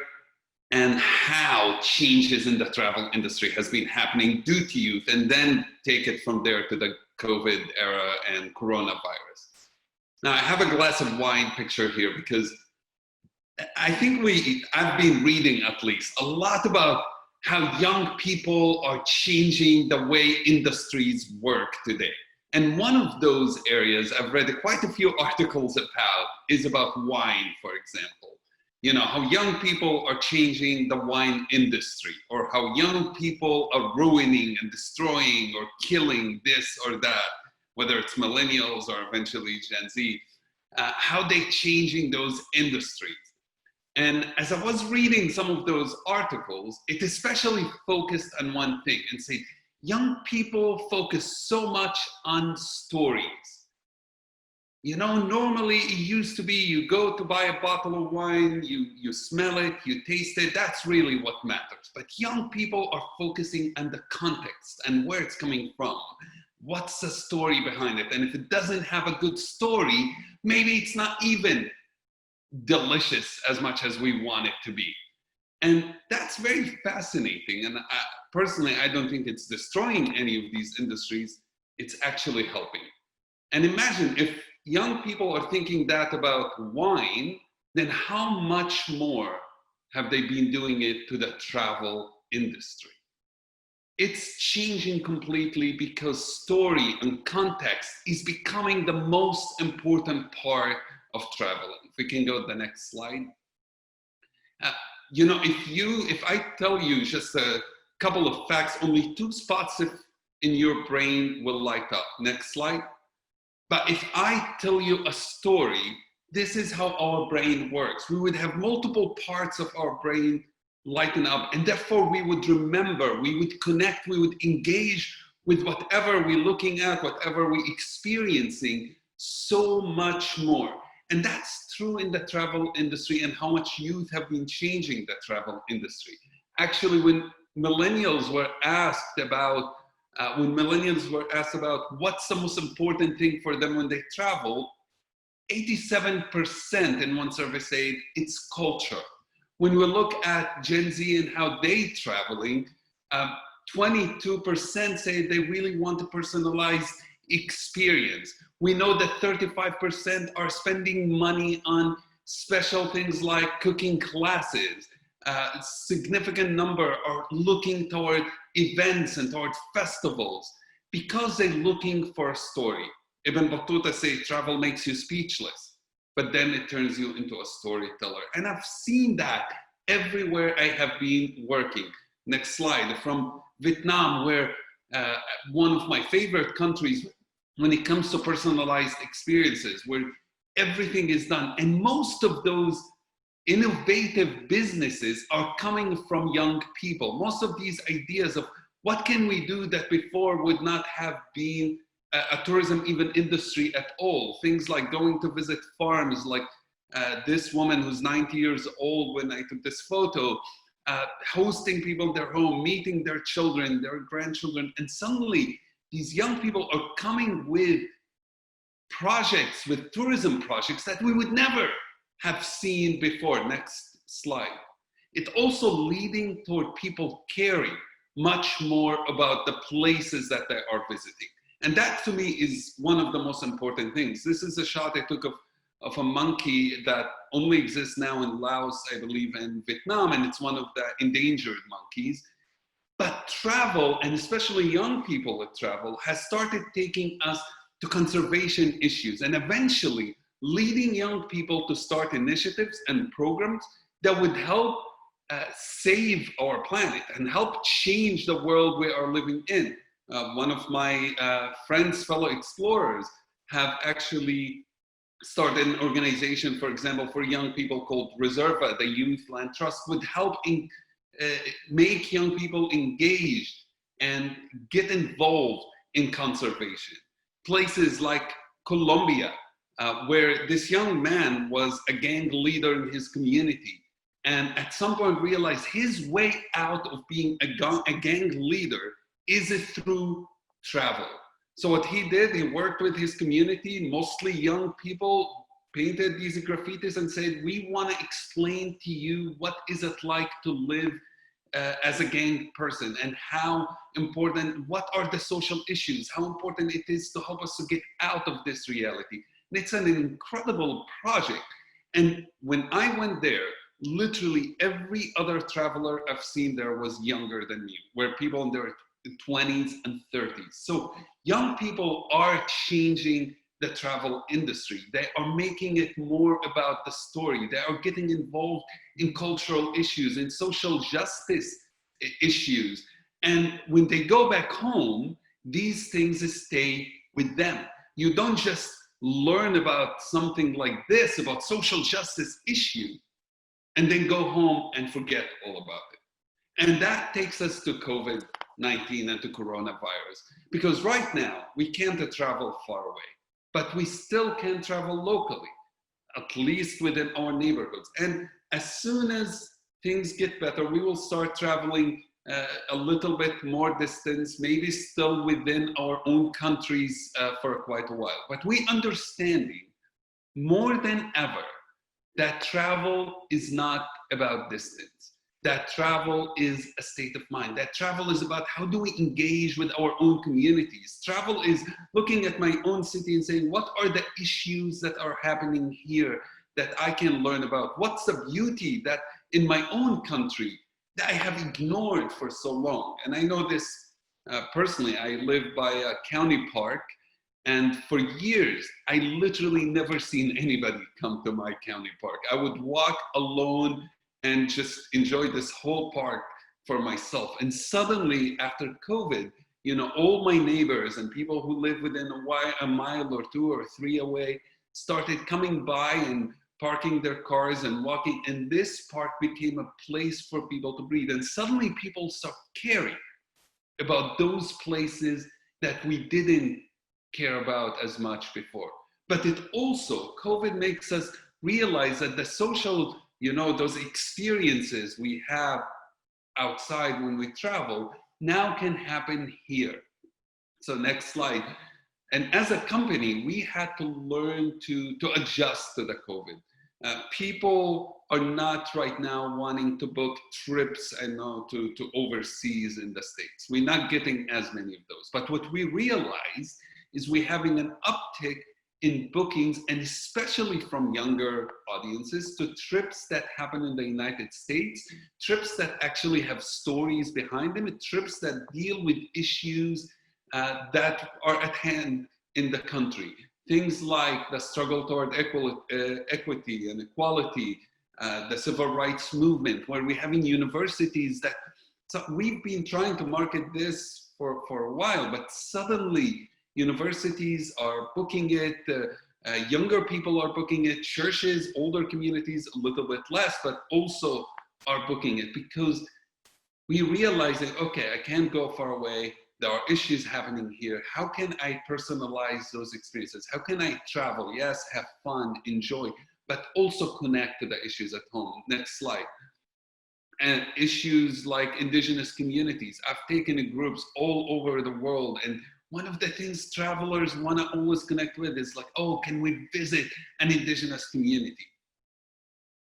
and how changes in the travel industry has been happening due to youth, and then take it from there to the COVID era and coronavirus. Now I have a glass of wine picture here because I think I've been reading at least a lot about how young people are changing the way industries work today. And one of those areas I've read quite a few articles about is about wine, for example. You know, how young people are changing the wine industry, or how young people are ruining and destroying or killing this or that, whether it's millennials or eventually Gen Z, how they changing those industries. And as I was reading some of those articles, it especially focused on one thing and said, young people focus so much on stories. You know, normally it used to be you go to buy a bottle of wine, you smell it, you taste it, that's really what matters. But young people are focusing on the context and where it's coming from. What's the story behind it? And if it doesn't have a good story, maybe it's not even delicious as much as we want it to be. And that's very fascinating. And personally, I don't think it's destroying any of these industries. It's actually helping. And imagine if young people are thinking that about wine, then how much more have they been doing it to the travel industry? It's changing completely because story and context is becoming the most important part of traveling. If we can go to the next slide. You know, if I tell you just a couple of facts, only 2 spots in your brain will light up. Next slide. But if I tell you a story, this is how our brain works. We would have multiple parts of our brain lighten up, and therefore we would remember, we would connect, we would engage with whatever we're looking at, whatever we're experiencing, so much more. And that's true in the travel industry, and how much youth have been changing the travel industry. Actually, when millennials were asked about what's the most important thing for them when they travel, 87% in one survey said it's culture. When we look at Gen Z and how they traveling, 22% say they really want a personalized experience. We know that 35% are spending money on special things like cooking classes. A significant number are looking toward events and toward festivals because they're looking for a story. Ibn Battuta say travel makes you speechless, but then it turns you into a storyteller. And I've seen that everywhere I have been working. Next slide, from Vietnam, where one of my favorite countries when it comes to personalized experiences, where everything is done. And most of those innovative businesses are coming from young people. Most of these ideas of what can we do that before would not have been a tourism even industry at all. Things like going to visit farms, like this woman who's 90 years old when I took this photo, hosting people in their home, meeting their children, their grandchildren, and suddenly these young people are coming with projects, with tourism projects that we would never have seen before. Next slide. It's also leading toward people caring much more about the places that they are visiting. And that to me is one of the most important things. This is a shot I took of a monkey that only exists now in Laos, I believe, and Vietnam, and it's one of the endangered monkeys. But travel, and especially young people with travel, has started taking us to conservation issues and eventually leading young people to start initiatives and programs that would help save our planet and help change the world we are living in. One of my friends, fellow explorers, have actually started an organization, for example, for young people called Reserva, the Youth Land Trust, would help make young people engaged and get involved in conservation. Places like Colombia, where this young man was a gang leader in his community, and at some point realized his way out of being a gang leader is through travel. So what he did, he worked with his community, mostly young people, painted these graffitis and said, we want to explain to you what is it like to live as a gang person, and how important, what are the social issues, how important it is to help us to get out of this reality. And it's an incredible project. And when I went there, literally every other traveler I've seen there was younger than me, where people in their 20s and 30s. So young people are changing the travel industry. They are making it more about the story. They are getting involved in cultural issues, in social justice issues. And when they go back home, these things stay with them. You don't just learn about something like this, about social justice issue, and then go home and forget all about it. And that takes us to COVID-19 and to coronavirus. Because right now, we can't travel far away, but we still can travel locally, at least within our neighborhoods. And as soon as things get better, we will start traveling a little bit more distance, maybe still within our own countries for quite a while. But we understanding more than ever that travel is not about distance, that travel is a state of mind, that travel is about how do we engage with our own communities. Travel is looking at my own city and saying, what are the issues that are happening here that I can learn about? What's the beauty that in my own country that I have ignored for so long? And I know this personally. I live by a county park, and for years, I literally never seen anybody come to my county park. I would walk alone and just enjoy this whole park for myself. And suddenly, after COVID, you know, all my neighbors and people who live within a mile or 2 or 3 away started coming by and parking their cars and walking. And this park became a place for people to breathe. And suddenly people start caring about those places that we didn't care about as much before. But it also, COVID makes us realize that the social, you know, those experiences we have outside when we travel now can happen here. So next slide. And as a company, we had to learn to adjust to the COVID. People are not right now wanting to book trips to overseas in the States. We're not getting as many of those. But what we realize is we're having an uptick in bookings, and especially from younger audiences, to trips that happen in the United States, trips that actually have stories behind them, trips that deal with issues that are at hand in the country. Things like the struggle toward equity and equality, the civil rights movement, where we're having universities that, so we've been trying to market this for a while, but suddenly universities are booking it, younger people are booking it, churches, older communities, a little bit less, but also are booking it because we realize that, okay, I can't go far away. There are issues happening here. How can I personalize those experiences? How can I travel? Yes, have fun, enjoy, but also connect to the issues at home. Next slide. And issues like indigenous communities. I've taken groups all over the world, and one of the things travelers want to always connect with is like, oh, can we visit an indigenous community?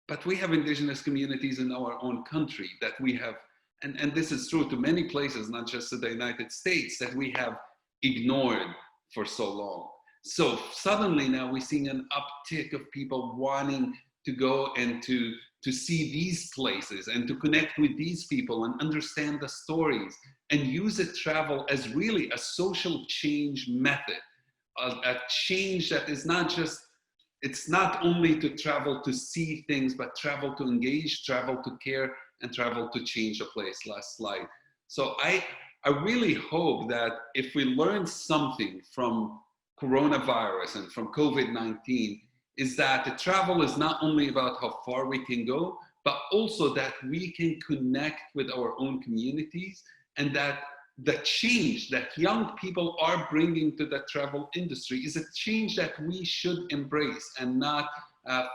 But we have indigenous communities in our own country that we have, and this is true to many places, not just to the United States, that we have ignored for so long. So suddenly now we're seeing an uptick of people wanting to go and to see these places and to connect with these people and understand the stories and use it travel as really a social change method, a change that is not just, it's not only to travel to see things, but travel to engage, travel to care, and travel to change a place. Last slide. So I really hope that if we learn something from coronavirus and from COVID-19, is that the travel is not only about how far we can go, but also that we can connect with our own communities, and that the change that young people are bringing to the travel industry is a change that we should embrace and not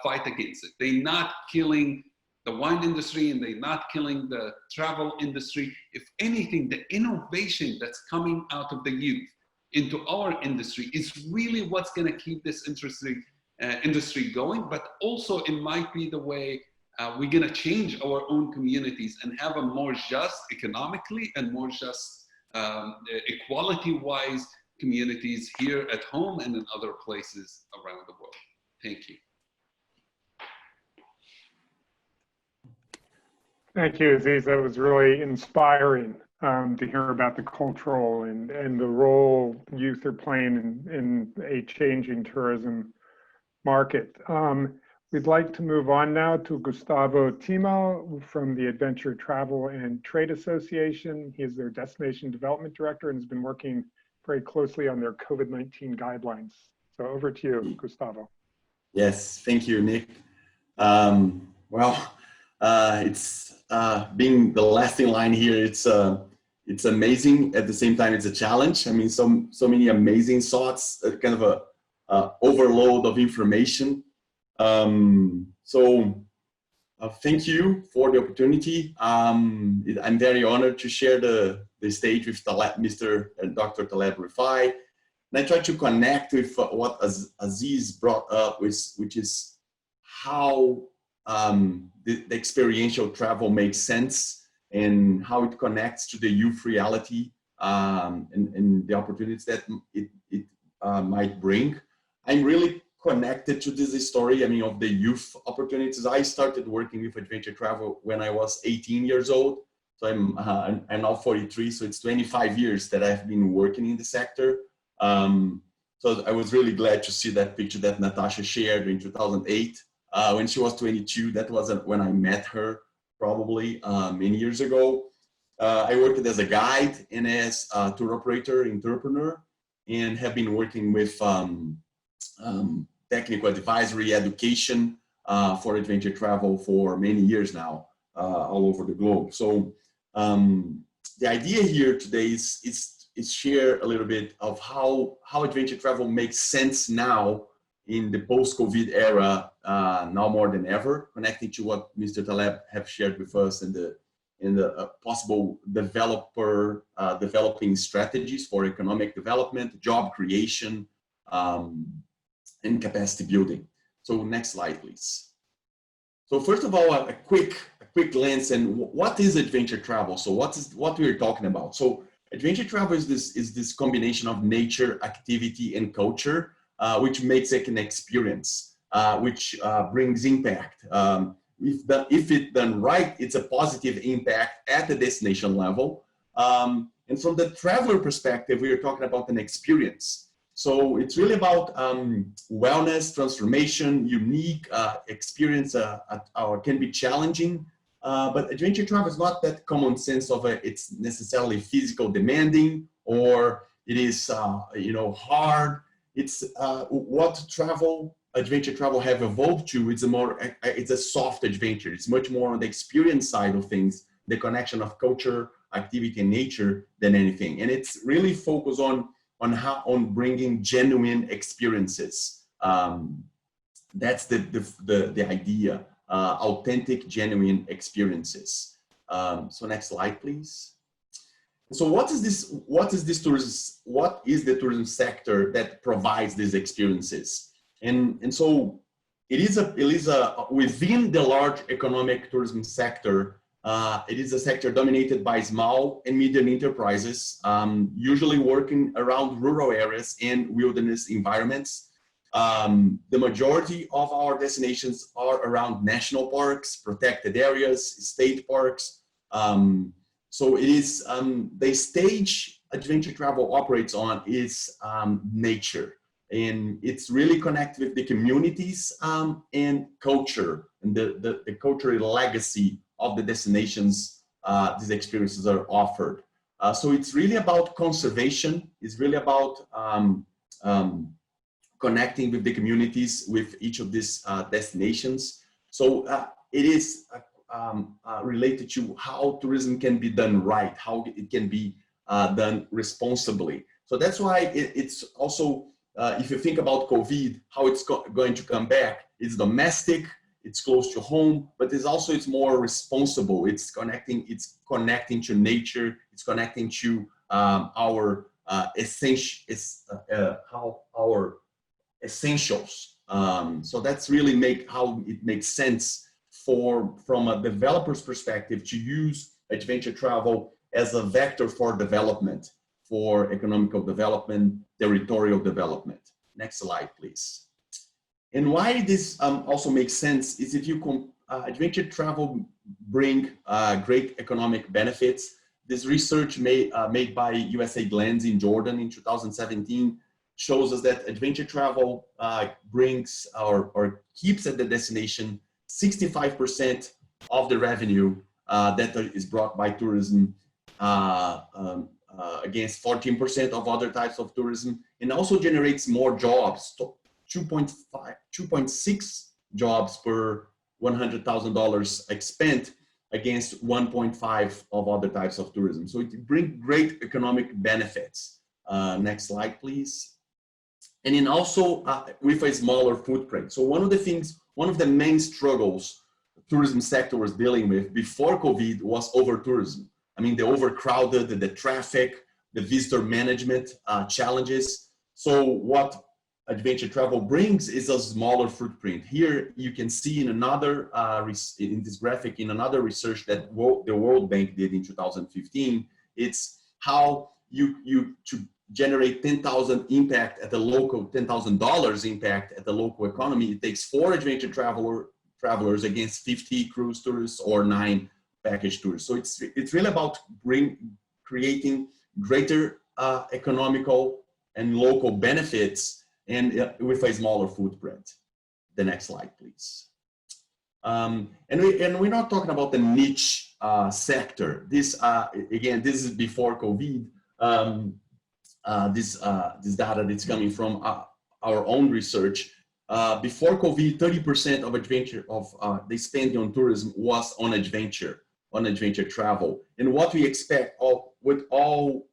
fight against it. They're not killing the wine industry and they're not killing the travel industry. If anything, the innovation that's coming out of the youth into our industry is really what's going to keep this industry going, but also it might be the way we're going to change our own communities and have a more just economically and more just equality-wise communities here at home and in other places around the world. Thank you. Thank you, Aziz. That was really inspiring to hear about the cultural and the role youth are playing in a changing tourism market. We'd like to move on now to Gustavo Timo from the Adventure Travel and Trade Association. He is their Destination Development Director and has been working very closely on their COVID-19 guidelines. So over to you, Gustavo. Yes, thank you, Nick. It's being the last in line here. It's amazing. At the same time, it's a challenge. I mean, so many amazing thoughts, kind of a overload of information. Thank you for the opportunity. I'm very honored to share the stage with Mr. and Dr. Taleb Rifai. And I try to connect with what Aziz brought up, which is how the experiential travel makes sense and how it connects to the youth reality and the opportunities that it might bring. I'm really connected to this story, I mean, of the youth opportunities. I started working with adventure travel when I was 18 years old. So I'm now 43, so it's 25 years that I've been working in the sector. So I was really glad to see that picture that Natasha shared in 2008 when she was 22. That was when I met her, probably many years ago. I worked as a guide and as a tour operator, entrepreneur, and have been working with technical advisory, education for adventure travel for many years now, all over the globe. So the idea here today is share a little bit of how adventure travel makes sense now in the post-COVID era, now more than ever, connecting to what Mr. Taleb have shared with us and the possible developing strategies for economic development, job creation, and capacity building. So next slide, please. So first of all, a quick glance and what is adventure travel? So what we're talking about? So adventure travel is this combination of nature, activity, and culture which makes it an experience, which brings impact. If it's done right, it's a positive impact at the destination level. And from the traveler perspective, we are talking about an experience. So it's really about wellness, transformation, unique experience, can be challenging. But adventure travel is not that common sense of it's necessarily physical demanding or it is hard. It's what adventure travel have evolved to. It's a soft adventure. It's much more on the experience side of things, the connection of culture, activity, and nature than anything. And it's really focused on bringing genuine experiences. That's the idea. Authentic, genuine experiences. So next slide, please. So what is this tourism? What is the tourism sector that provides these experiences? And so it is within the large economic tourism sector. It is a sector dominated by small and medium enterprises, usually working around rural areas and wilderness environments. The majority of our destinations are around national parks, protected areas, state parks. So it is the stage adventure travel operates on is nature, and it's really connected with the communities and culture and the cultural legacy of the destinations these experiences are offered. So it's really about conservation. It's really about connecting with the communities with each of these destinations. So it is related to how tourism can be done right, how it can be done responsibly. So that's why it's also, if you think about COVID, how it's going to come back, it's domestic, it's close to home, but it's more responsible. It's connecting to nature. It's connecting to our essentials. So that's really how it makes sense from a developer's perspective to use adventure travel as a vector for development, for economical development, territorial development. Next slide, please. And why this also makes sense is if you adventure travel bring great economic benefits. This research made by USAID Lands in Jordan in 2017 shows us that adventure travel brings or keeps at the destination 65% of the revenue that is brought by tourism against 14% of other types of tourism, and also generates more jobs, 2.6 jobs per $100,000 spent against 1.5 of other types of tourism. So it brings great economic benefits. Next slide, please. And then also with a smaller footprint. So one of the main struggles the tourism sector was dealing with before COVID was over-tourism. I mean, the overcrowded, the traffic, the visitor management challenges. So what adventure travel brings is a smaller footprint. Here you can see in another, in this graphic, in another research that the World Bank did in 2015, it's how to generate 10,000 impact at the local, $10,000 impact at the local economy. It takes 4 adventure travelers against 50 cruise tourists or 9 package tourists. So it's really about creating greater economical and local benefits and with a smaller footprint. The next slide, please. And we're not talking about the niche sector. This again, this is before COVID. This data that's coming from our own research. Before COVID, 30% of the spending on tourism was on adventure travel. And what we expect, what all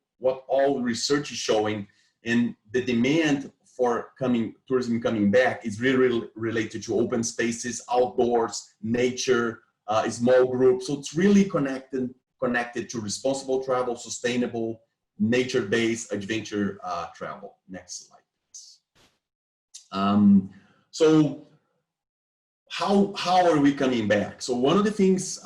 research is showing, and the demand for tourism coming back is really related to open spaces, outdoors, nature, small groups. So it's really connected to responsible travel, sustainable, nature-based adventure travel. Next slide, please. So how are we coming back? So one of the things,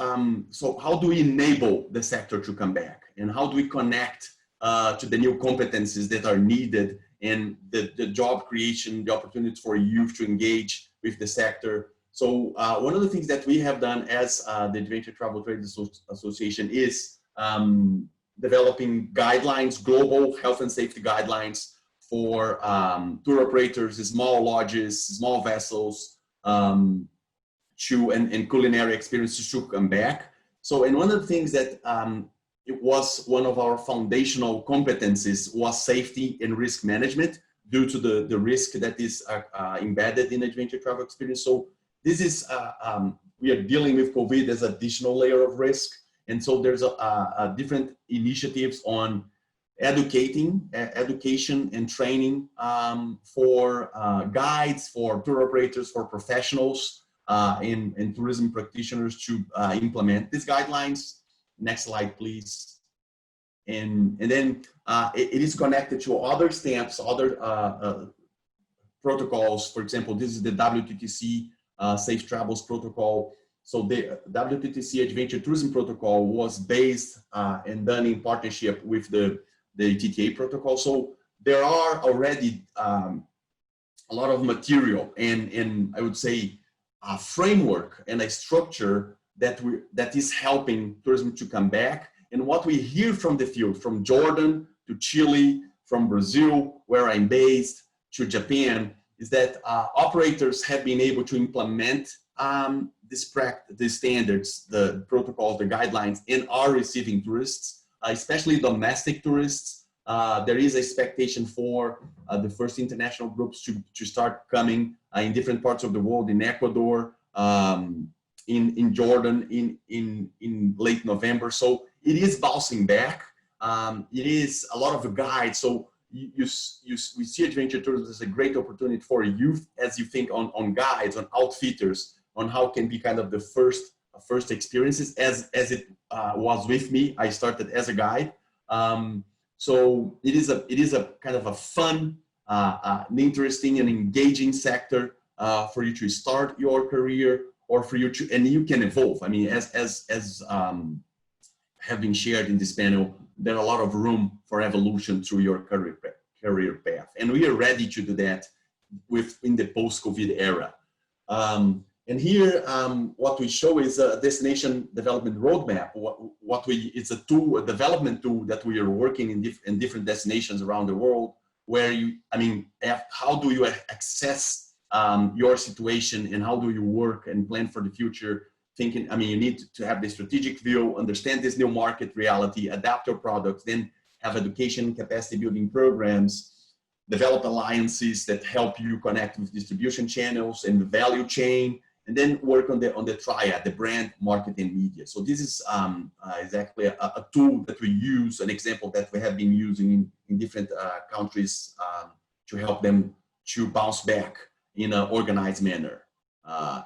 so how do we enable the sector to come back? And how do we connect to the new competencies that are needed and the job creation, the opportunities for youth to engage with the sector. So one of the things that we have done as the Adventure Travel Trade Association is developing guidelines, global health and safety guidelines for tour operators, small lodges, small vessels, and culinary experiences to come back. So, and one of the things that it was one of our foundational competencies was safety and risk management due to the risk that is embedded in adventure travel experience. So this is, we are dealing with COVID as an additional layer of risk. And so there's a different initiatives on education and training for guides, for tour operators, for professionals, and tourism practitioners to implement these guidelines. Next slide, please. And then it is connected to other stamps, other protocols. For example, this is the WTTC Safe Travels Protocol. So the WTTC Adventure Tourism Protocol was based and done in partnership with the TTA protocol. So there are already a lot of material and I would say a framework and a structure that is helping tourism to come back. And what we hear from the field, from Jordan to Chile, from Brazil, where I'm based, to Japan, is that operators have been able to implement these standards, the protocols, the guidelines, and are receiving tourists, especially domestic tourists. There is expectation for the first international groups to start coming in different parts of the world, in Ecuador, in Jordan, in late November. So it is bouncing back. It is a lot of guides. So we see adventure tourism as a great opportunity for youth as you think on guides, on outfitters, on how can be kind of the first experiences as it was with me. I started as a guide. So it is a kind of a fun, an interesting and engaging sector for you to start your career, or for you to, and you can evolve. I mean, as have been shared in this panel, there's a lot of room for evolution through your career path. And we are ready to do that in the post-COVID era. And here, what we show is a destination development roadmap. It's a tool, a development tool that we are working in different destinations around the world, where how do you access your situation, and how do you work and plan for the future? Thinking, you need to have the strategic view, understand this new market reality, adapt your products, then have education, capacity building programs, develop alliances that help you connect with distribution channels and the value chain, and then work on the triad, the brand, market, and media. So this is exactly a tool that we use, an example that we have been using in different countries to help them to bounce back in an organized manner,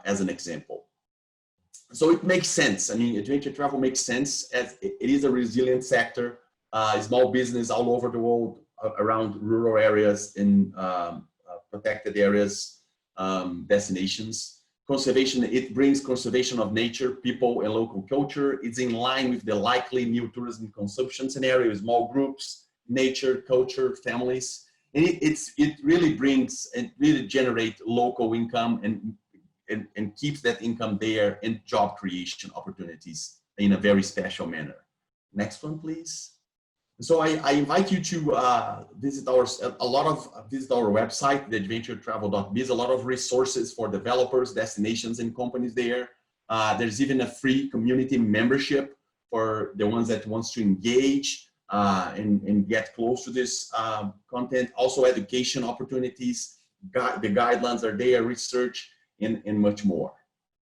as an example. So it makes sense. Adventure travel makes sense as it is a resilient sector, small business all over the world, around rural areas, in protected areas, destinations. Conservation, it brings conservation of nature, people, and local culture. It's in line with the likely new tourism consumption scenario, small groups, nature, culture, families. And it really brings and really generates local income and keeps that income there, and job creation opportunities in a very special manner. Next one, please. So I invite you to visit our website, theadventuretravel.biz. A lot of resources for developers, destinations, and companies there. There's even a free community membership for the ones that wants to engage and get close to this content. Also education opportunities, the guidelines are there, research, and much more.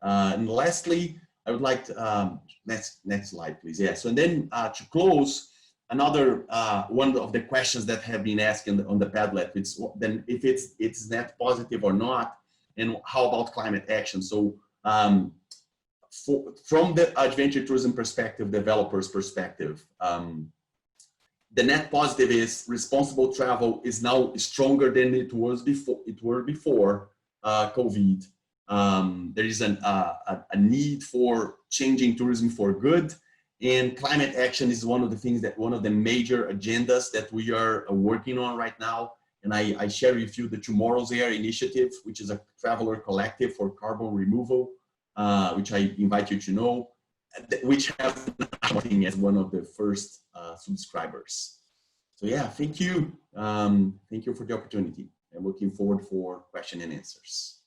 And lastly, I would like to, next slide, please. Yeah, so and then to close, another one of the questions that have been asked on the Padlet, it's then if it's net positive or not, and how about climate action? So from the adventure tourism perspective, developers perspective, the net positive is responsible travel is now stronger than it was before COVID. There is a need for changing tourism for good. And climate action is one of the things one of the major agendas that we are working on right now. And I share with you the Tomorrow's Air initiative, which is a traveler collective for carbon removal, which I invite you to know, which has nothing as one of the first subscribers. So yeah, thank you. Thank you for the opportunity. I'm looking forward for question and answers.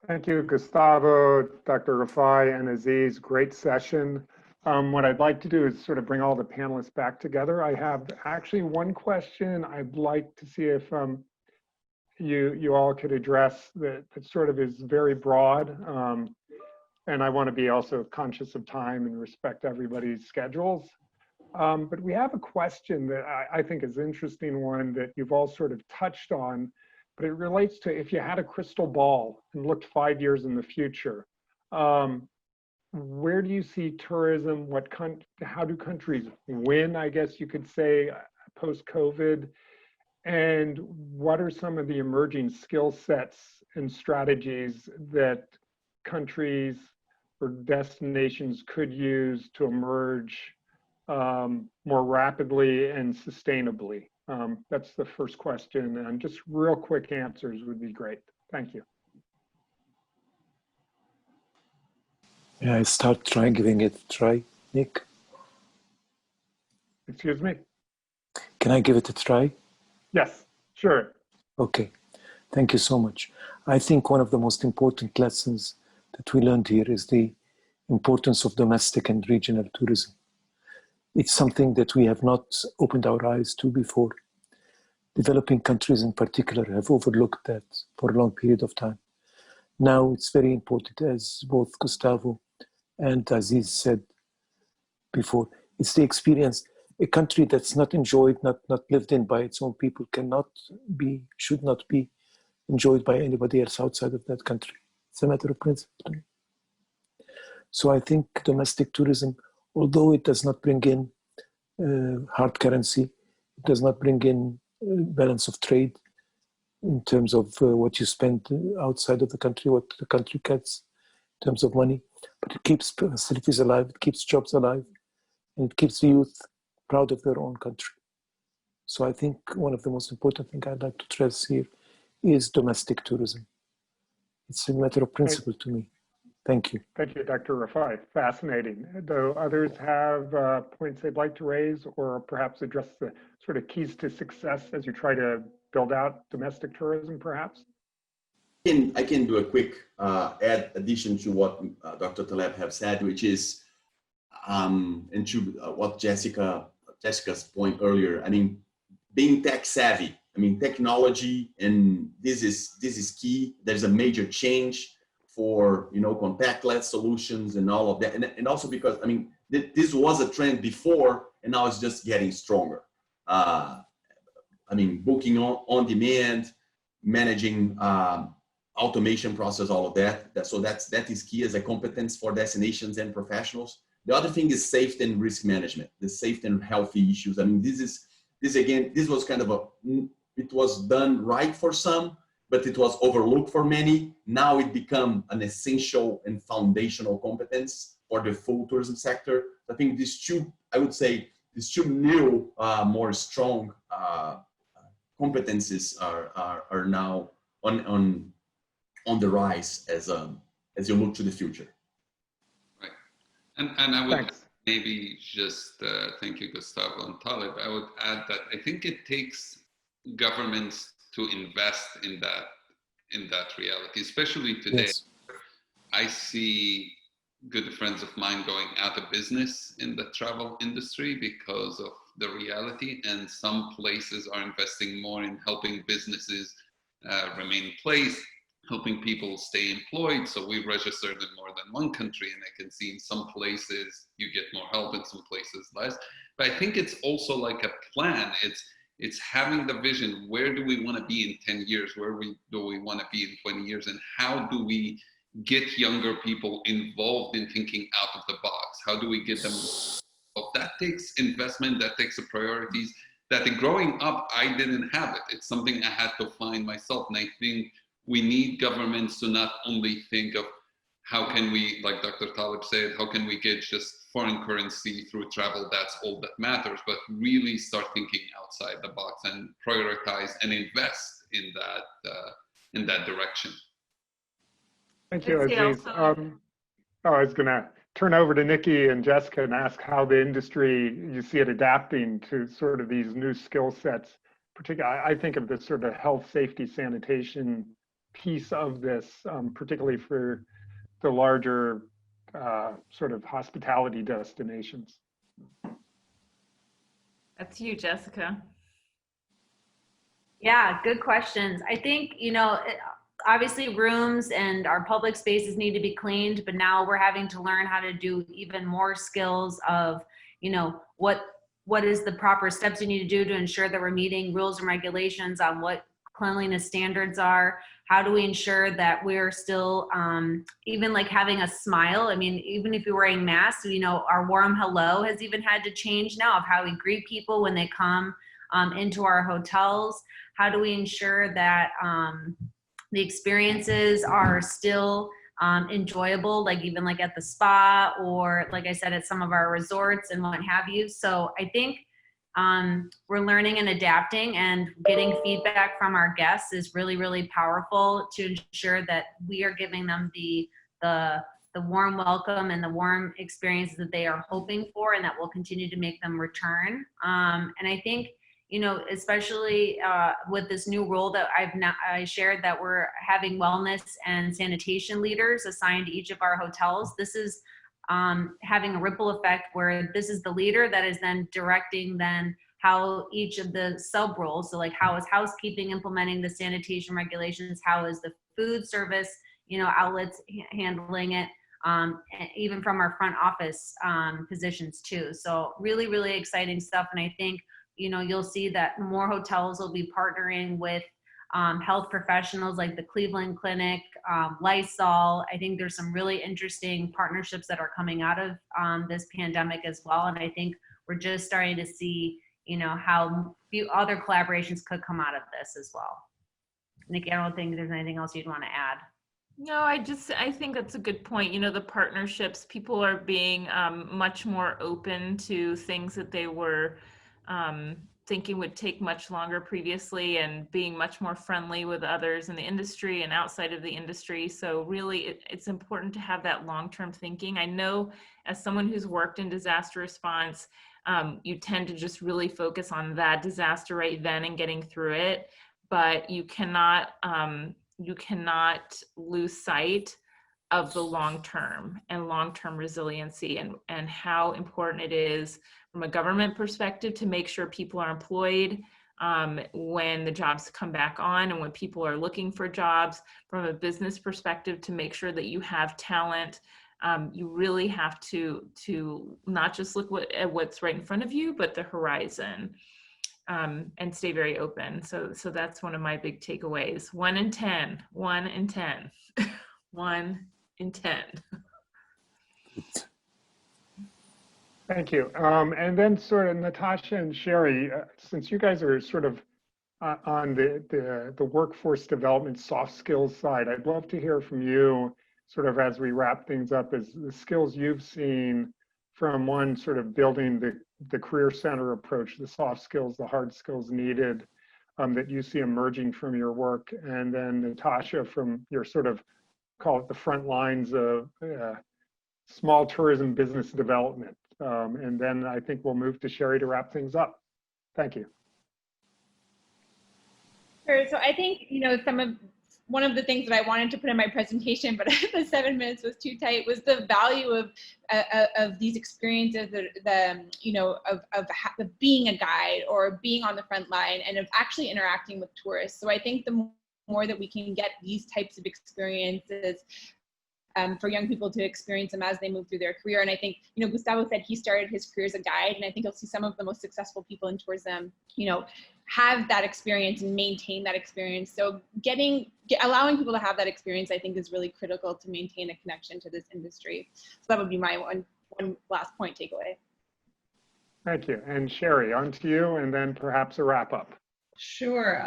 Thank you, Gustavo, Dr. Rafai, and Aziz. Great session. What I'd like to do is sort of bring all the panelists back together. I have actually one question I'd like to see if you all could address that sort of is very broad. And I want to be also conscious of time and respect everybody's schedules. But we have a question that I think is an interesting one that you've all sort of touched on, but it relates to if you had a crystal ball and looked 5 years in the future, where do you see tourism? How do countries win, I guess you could say, post-COVID? And what are some of the emerging skill sets and strategies that countries or destinations could use to emerge more rapidly and sustainably? That's the first question, and just real quick answers would be great. Thank you. Yeah, I start giving it a try, Nick. Excuse me? Can I give it a try? Yes, sure. Okay, thank you so much. I think one of the most important lessons that we learned here is the importance of domestic and regional tourism. It's something that we have not opened our eyes to before. Developing countries in particular have overlooked that for a long period of time. Now it's very important, as both Gustavo and Aziz said before, it's the experience. A country that's not enjoyed, not lived in by its own people should not be enjoyed by anybody else outside of that country. It's a matter of principle to me. So I think domestic tourism, although it does not bring in hard currency, it does not bring in balance of trade in terms of what you spend outside of the country, what the country gets in terms of money, but it keeps facilities alive, it keeps jobs alive, and it keeps the youth proud of their own country. So I think one of the most important things I'd like to stress here is domestic tourism. It's a matter of principle to me. Thank you. Thank you, Dr. Rafai. Fascinating. Do others have points they'd like to raise or perhaps address the sort of keys to success as you try to build out domestic tourism, perhaps? I can do a quick addition to what Dr. Taleb have said, which is, and to what Jessica's point earlier. I mean, being tech savvy. I mean, technology, and this is key. There's a major change for contactless solutions and all of that, and also because I mean this was a trend before, and now it's just getting stronger. I mean, booking on demand, managing automation process, all of that. So that is key as a competence for destinations and professionals. The other thing is safety and risk management, the safety and healthy issues. I mean, this was kind of it was done right for some, but it was overlooked for many. Now it become an essential and foundational competence for the full tourism sector. I think these two new, more strong competencies are now on the rise as you look to the future. Right, and I would maybe just thank you, Gustavo and Taleb. I would add that I think it takes governments to invest in that reality, especially today. Yes. I see good friends of mine going out of business in the travel industry because of the reality, and some places are investing more in helping businesses remain in place, helping people stay employed. So we registered in more than one country, and I can see in some places you get more help, in some places less. But I think it's also like a plan. It's having the vision. Where do we want to be in 10 years? Where do we want to be in 20 years? And how do we get younger people involved in thinking out of the box? How do we get them? Well, that takes investment, that takes the priorities that growing up, I didn't have it. It's something I had to find myself. And I think we need governments to not only think of how can we, like Dr. Taleb said, how can we get just foreign currency through travel, that's all that matters, but really start thinking outside the box and prioritize and invest in that direction. Thank you, I'd say Aziz. also- I was going to turn over to Nikki and Jessica and ask how the industry, you see it adapting to sort of these new skill sets. Particularly, I think of this sort of health, safety, sanitation piece of this, particularly for the larger sort of hospitality destinations. That's you, Jessica. Yeah, good questions. I think, obviously rooms and our public spaces need to be cleaned, but now we're having to learn how to do even more skills of, what is the proper steps you need to do to ensure that we're meeting rules and regulations on what cleanliness standards are. How do we ensure that we're still, even like having a smile? I mean, even if you're wearing masks, our warm hello has even had to change now of how we greet people when they come into our hotels. How do we ensure that the experiences are still enjoyable, like even like at the spa or like I said, at some of our resorts and what have you. So I think we're learning and adapting, and getting feedback from our guests is really, really powerful to ensure that we are giving them the warm welcome and the warm experiences that they are hoping for, and that will continue to make them return. And I think, especially with this new role that I shared, that we're having wellness and sanitation leaders assigned to each of our hotels. This is having a ripple effect where this is the leader that is then directing then how each of the sub roles, so like how is housekeeping implementing the sanitation regulations, how is the food service, outlets handling it, even from our front office positions too. So really, really exciting stuff. And I think, you'll see that more hotels will be partnering with health professionals like the Cleveland Clinic, Lysol. I think there's some really interesting partnerships that are coming out of this pandemic as well. And I think we're just starting to see, how few other collaborations could come out of this as well. Nikki, I don't think there's anything else you'd want to add. No, I think that's a good point. The partnerships, people are being much more open to things that they were thinking would take much longer previously, and being much more friendly with others in the industry and outside of the industry. So really, it's important to have that long-term thinking. I know as someone who's worked in disaster response, you tend to just really focus on that disaster right then and getting through it, but you cannot lose sight of the long-term and long-term resiliency, and how important it is from a government perspective to make sure people are employed when the jobs come back on, and when people are looking for jobs. From a business perspective, to make sure that you have talent. You really have to not just look at what's right in front of you, but the horizon, and stay very open. So that's one of my big takeaways. 1 in 10, 1 in 10, 1 in 10. Thank you. And then sort of Natasha and Sherry, since you guys are sort of on the workforce development soft skills side, I'd love to hear from you sort of as we wrap things up, as the skills you've seen from one sort of building the career center approach, the soft skills, the hard skills needed that you see emerging from your work. And then Natasha, from your sort of, call it the front lines of small tourism business development. And then I think we'll move to Sherry to wrap things up. Thank you. Sure. So I think, one of the things that I wanted to put in my presentation, but the 7 minutes was too tight, was the value of these experiences, of being a guide or being on the front line, and of actually interacting with tourists. So I think the more that we can get these types of experiences for young people to experience them as they move through their career. And I think, Gustavo said he started his career as a guide, and I think you'll see some of the most successful people in tourism, have that experience and maintain that experience. So allowing people to have that experience, I think, is really critical to maintain a connection to this industry. So that would be my one last point takeaway. Thank you. And Sherry, on to you, and then perhaps a wrap up. Sure.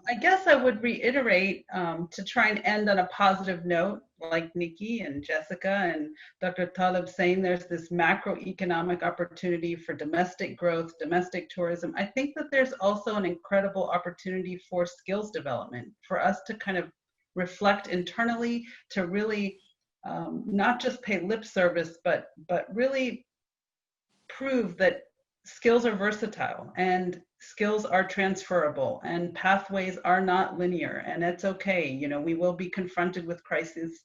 I guess I would reiterate to try and end on a positive note, like Nikki and Jessica and Dr. Taleb saying there's this macroeconomic opportunity for domestic growth, domestic tourism. I think that there's also an incredible opportunity for skills development, for us to kind of reflect internally, to really not just pay lip service, but really prove that skills are versatile and skills are transferable and pathways are not linear, and it's okay. You know, we will be confronted with crises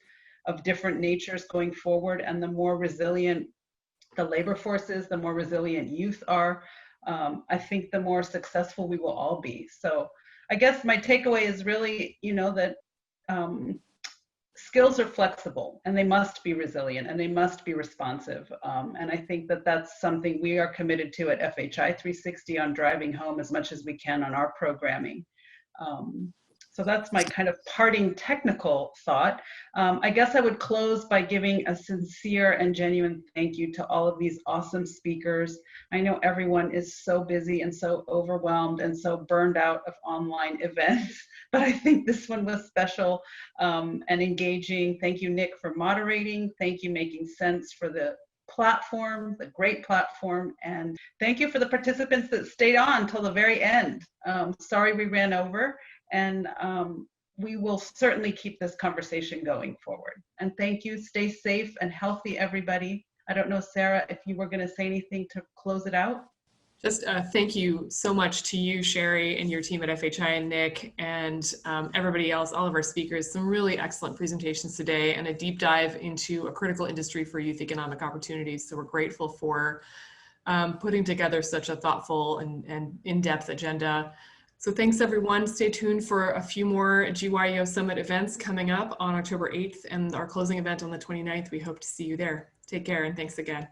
of different natures going forward, and the more resilient the labor force is, the more resilient youth are, I think the more successful we will all be. So I guess my takeaway is really, you know, that skills are flexible and they must be resilient and they must be responsive. And I think that that's something we are committed to at FHI 360 on driving home as much as we can on our programming. So that's my kind of parting technical thought. I guess I would close by giving a sincere and genuine thank you to all of these awesome speakers. I know everyone is so busy and so overwhelmed and so burned out of online events, but I think this one was special and engaging. Thank you, Nick, for moderating. Thank you, Making Sense, for the platform, the great platform, and thank you for the participants that stayed on till the very end. Sorry we ran over, and we will certainly keep this conversation going forward. And thank you. Stay safe and healthy, everybody. I don't know, Sarah, if you were going to say anything to close it out. Just thank you so much to you, Sherry, and your team at FHI, and Nick, and everybody else, all of our speakers. Some really excellent presentations today and a deep dive into a critical industry for youth economic opportunities. So we're grateful for putting together such a thoughtful and in-depth agenda. So thanks, everyone. Stay tuned for a few more GYEO Summit events coming up on October 8th and our closing event on the 29th. We hope to see you there. Take care and thanks again.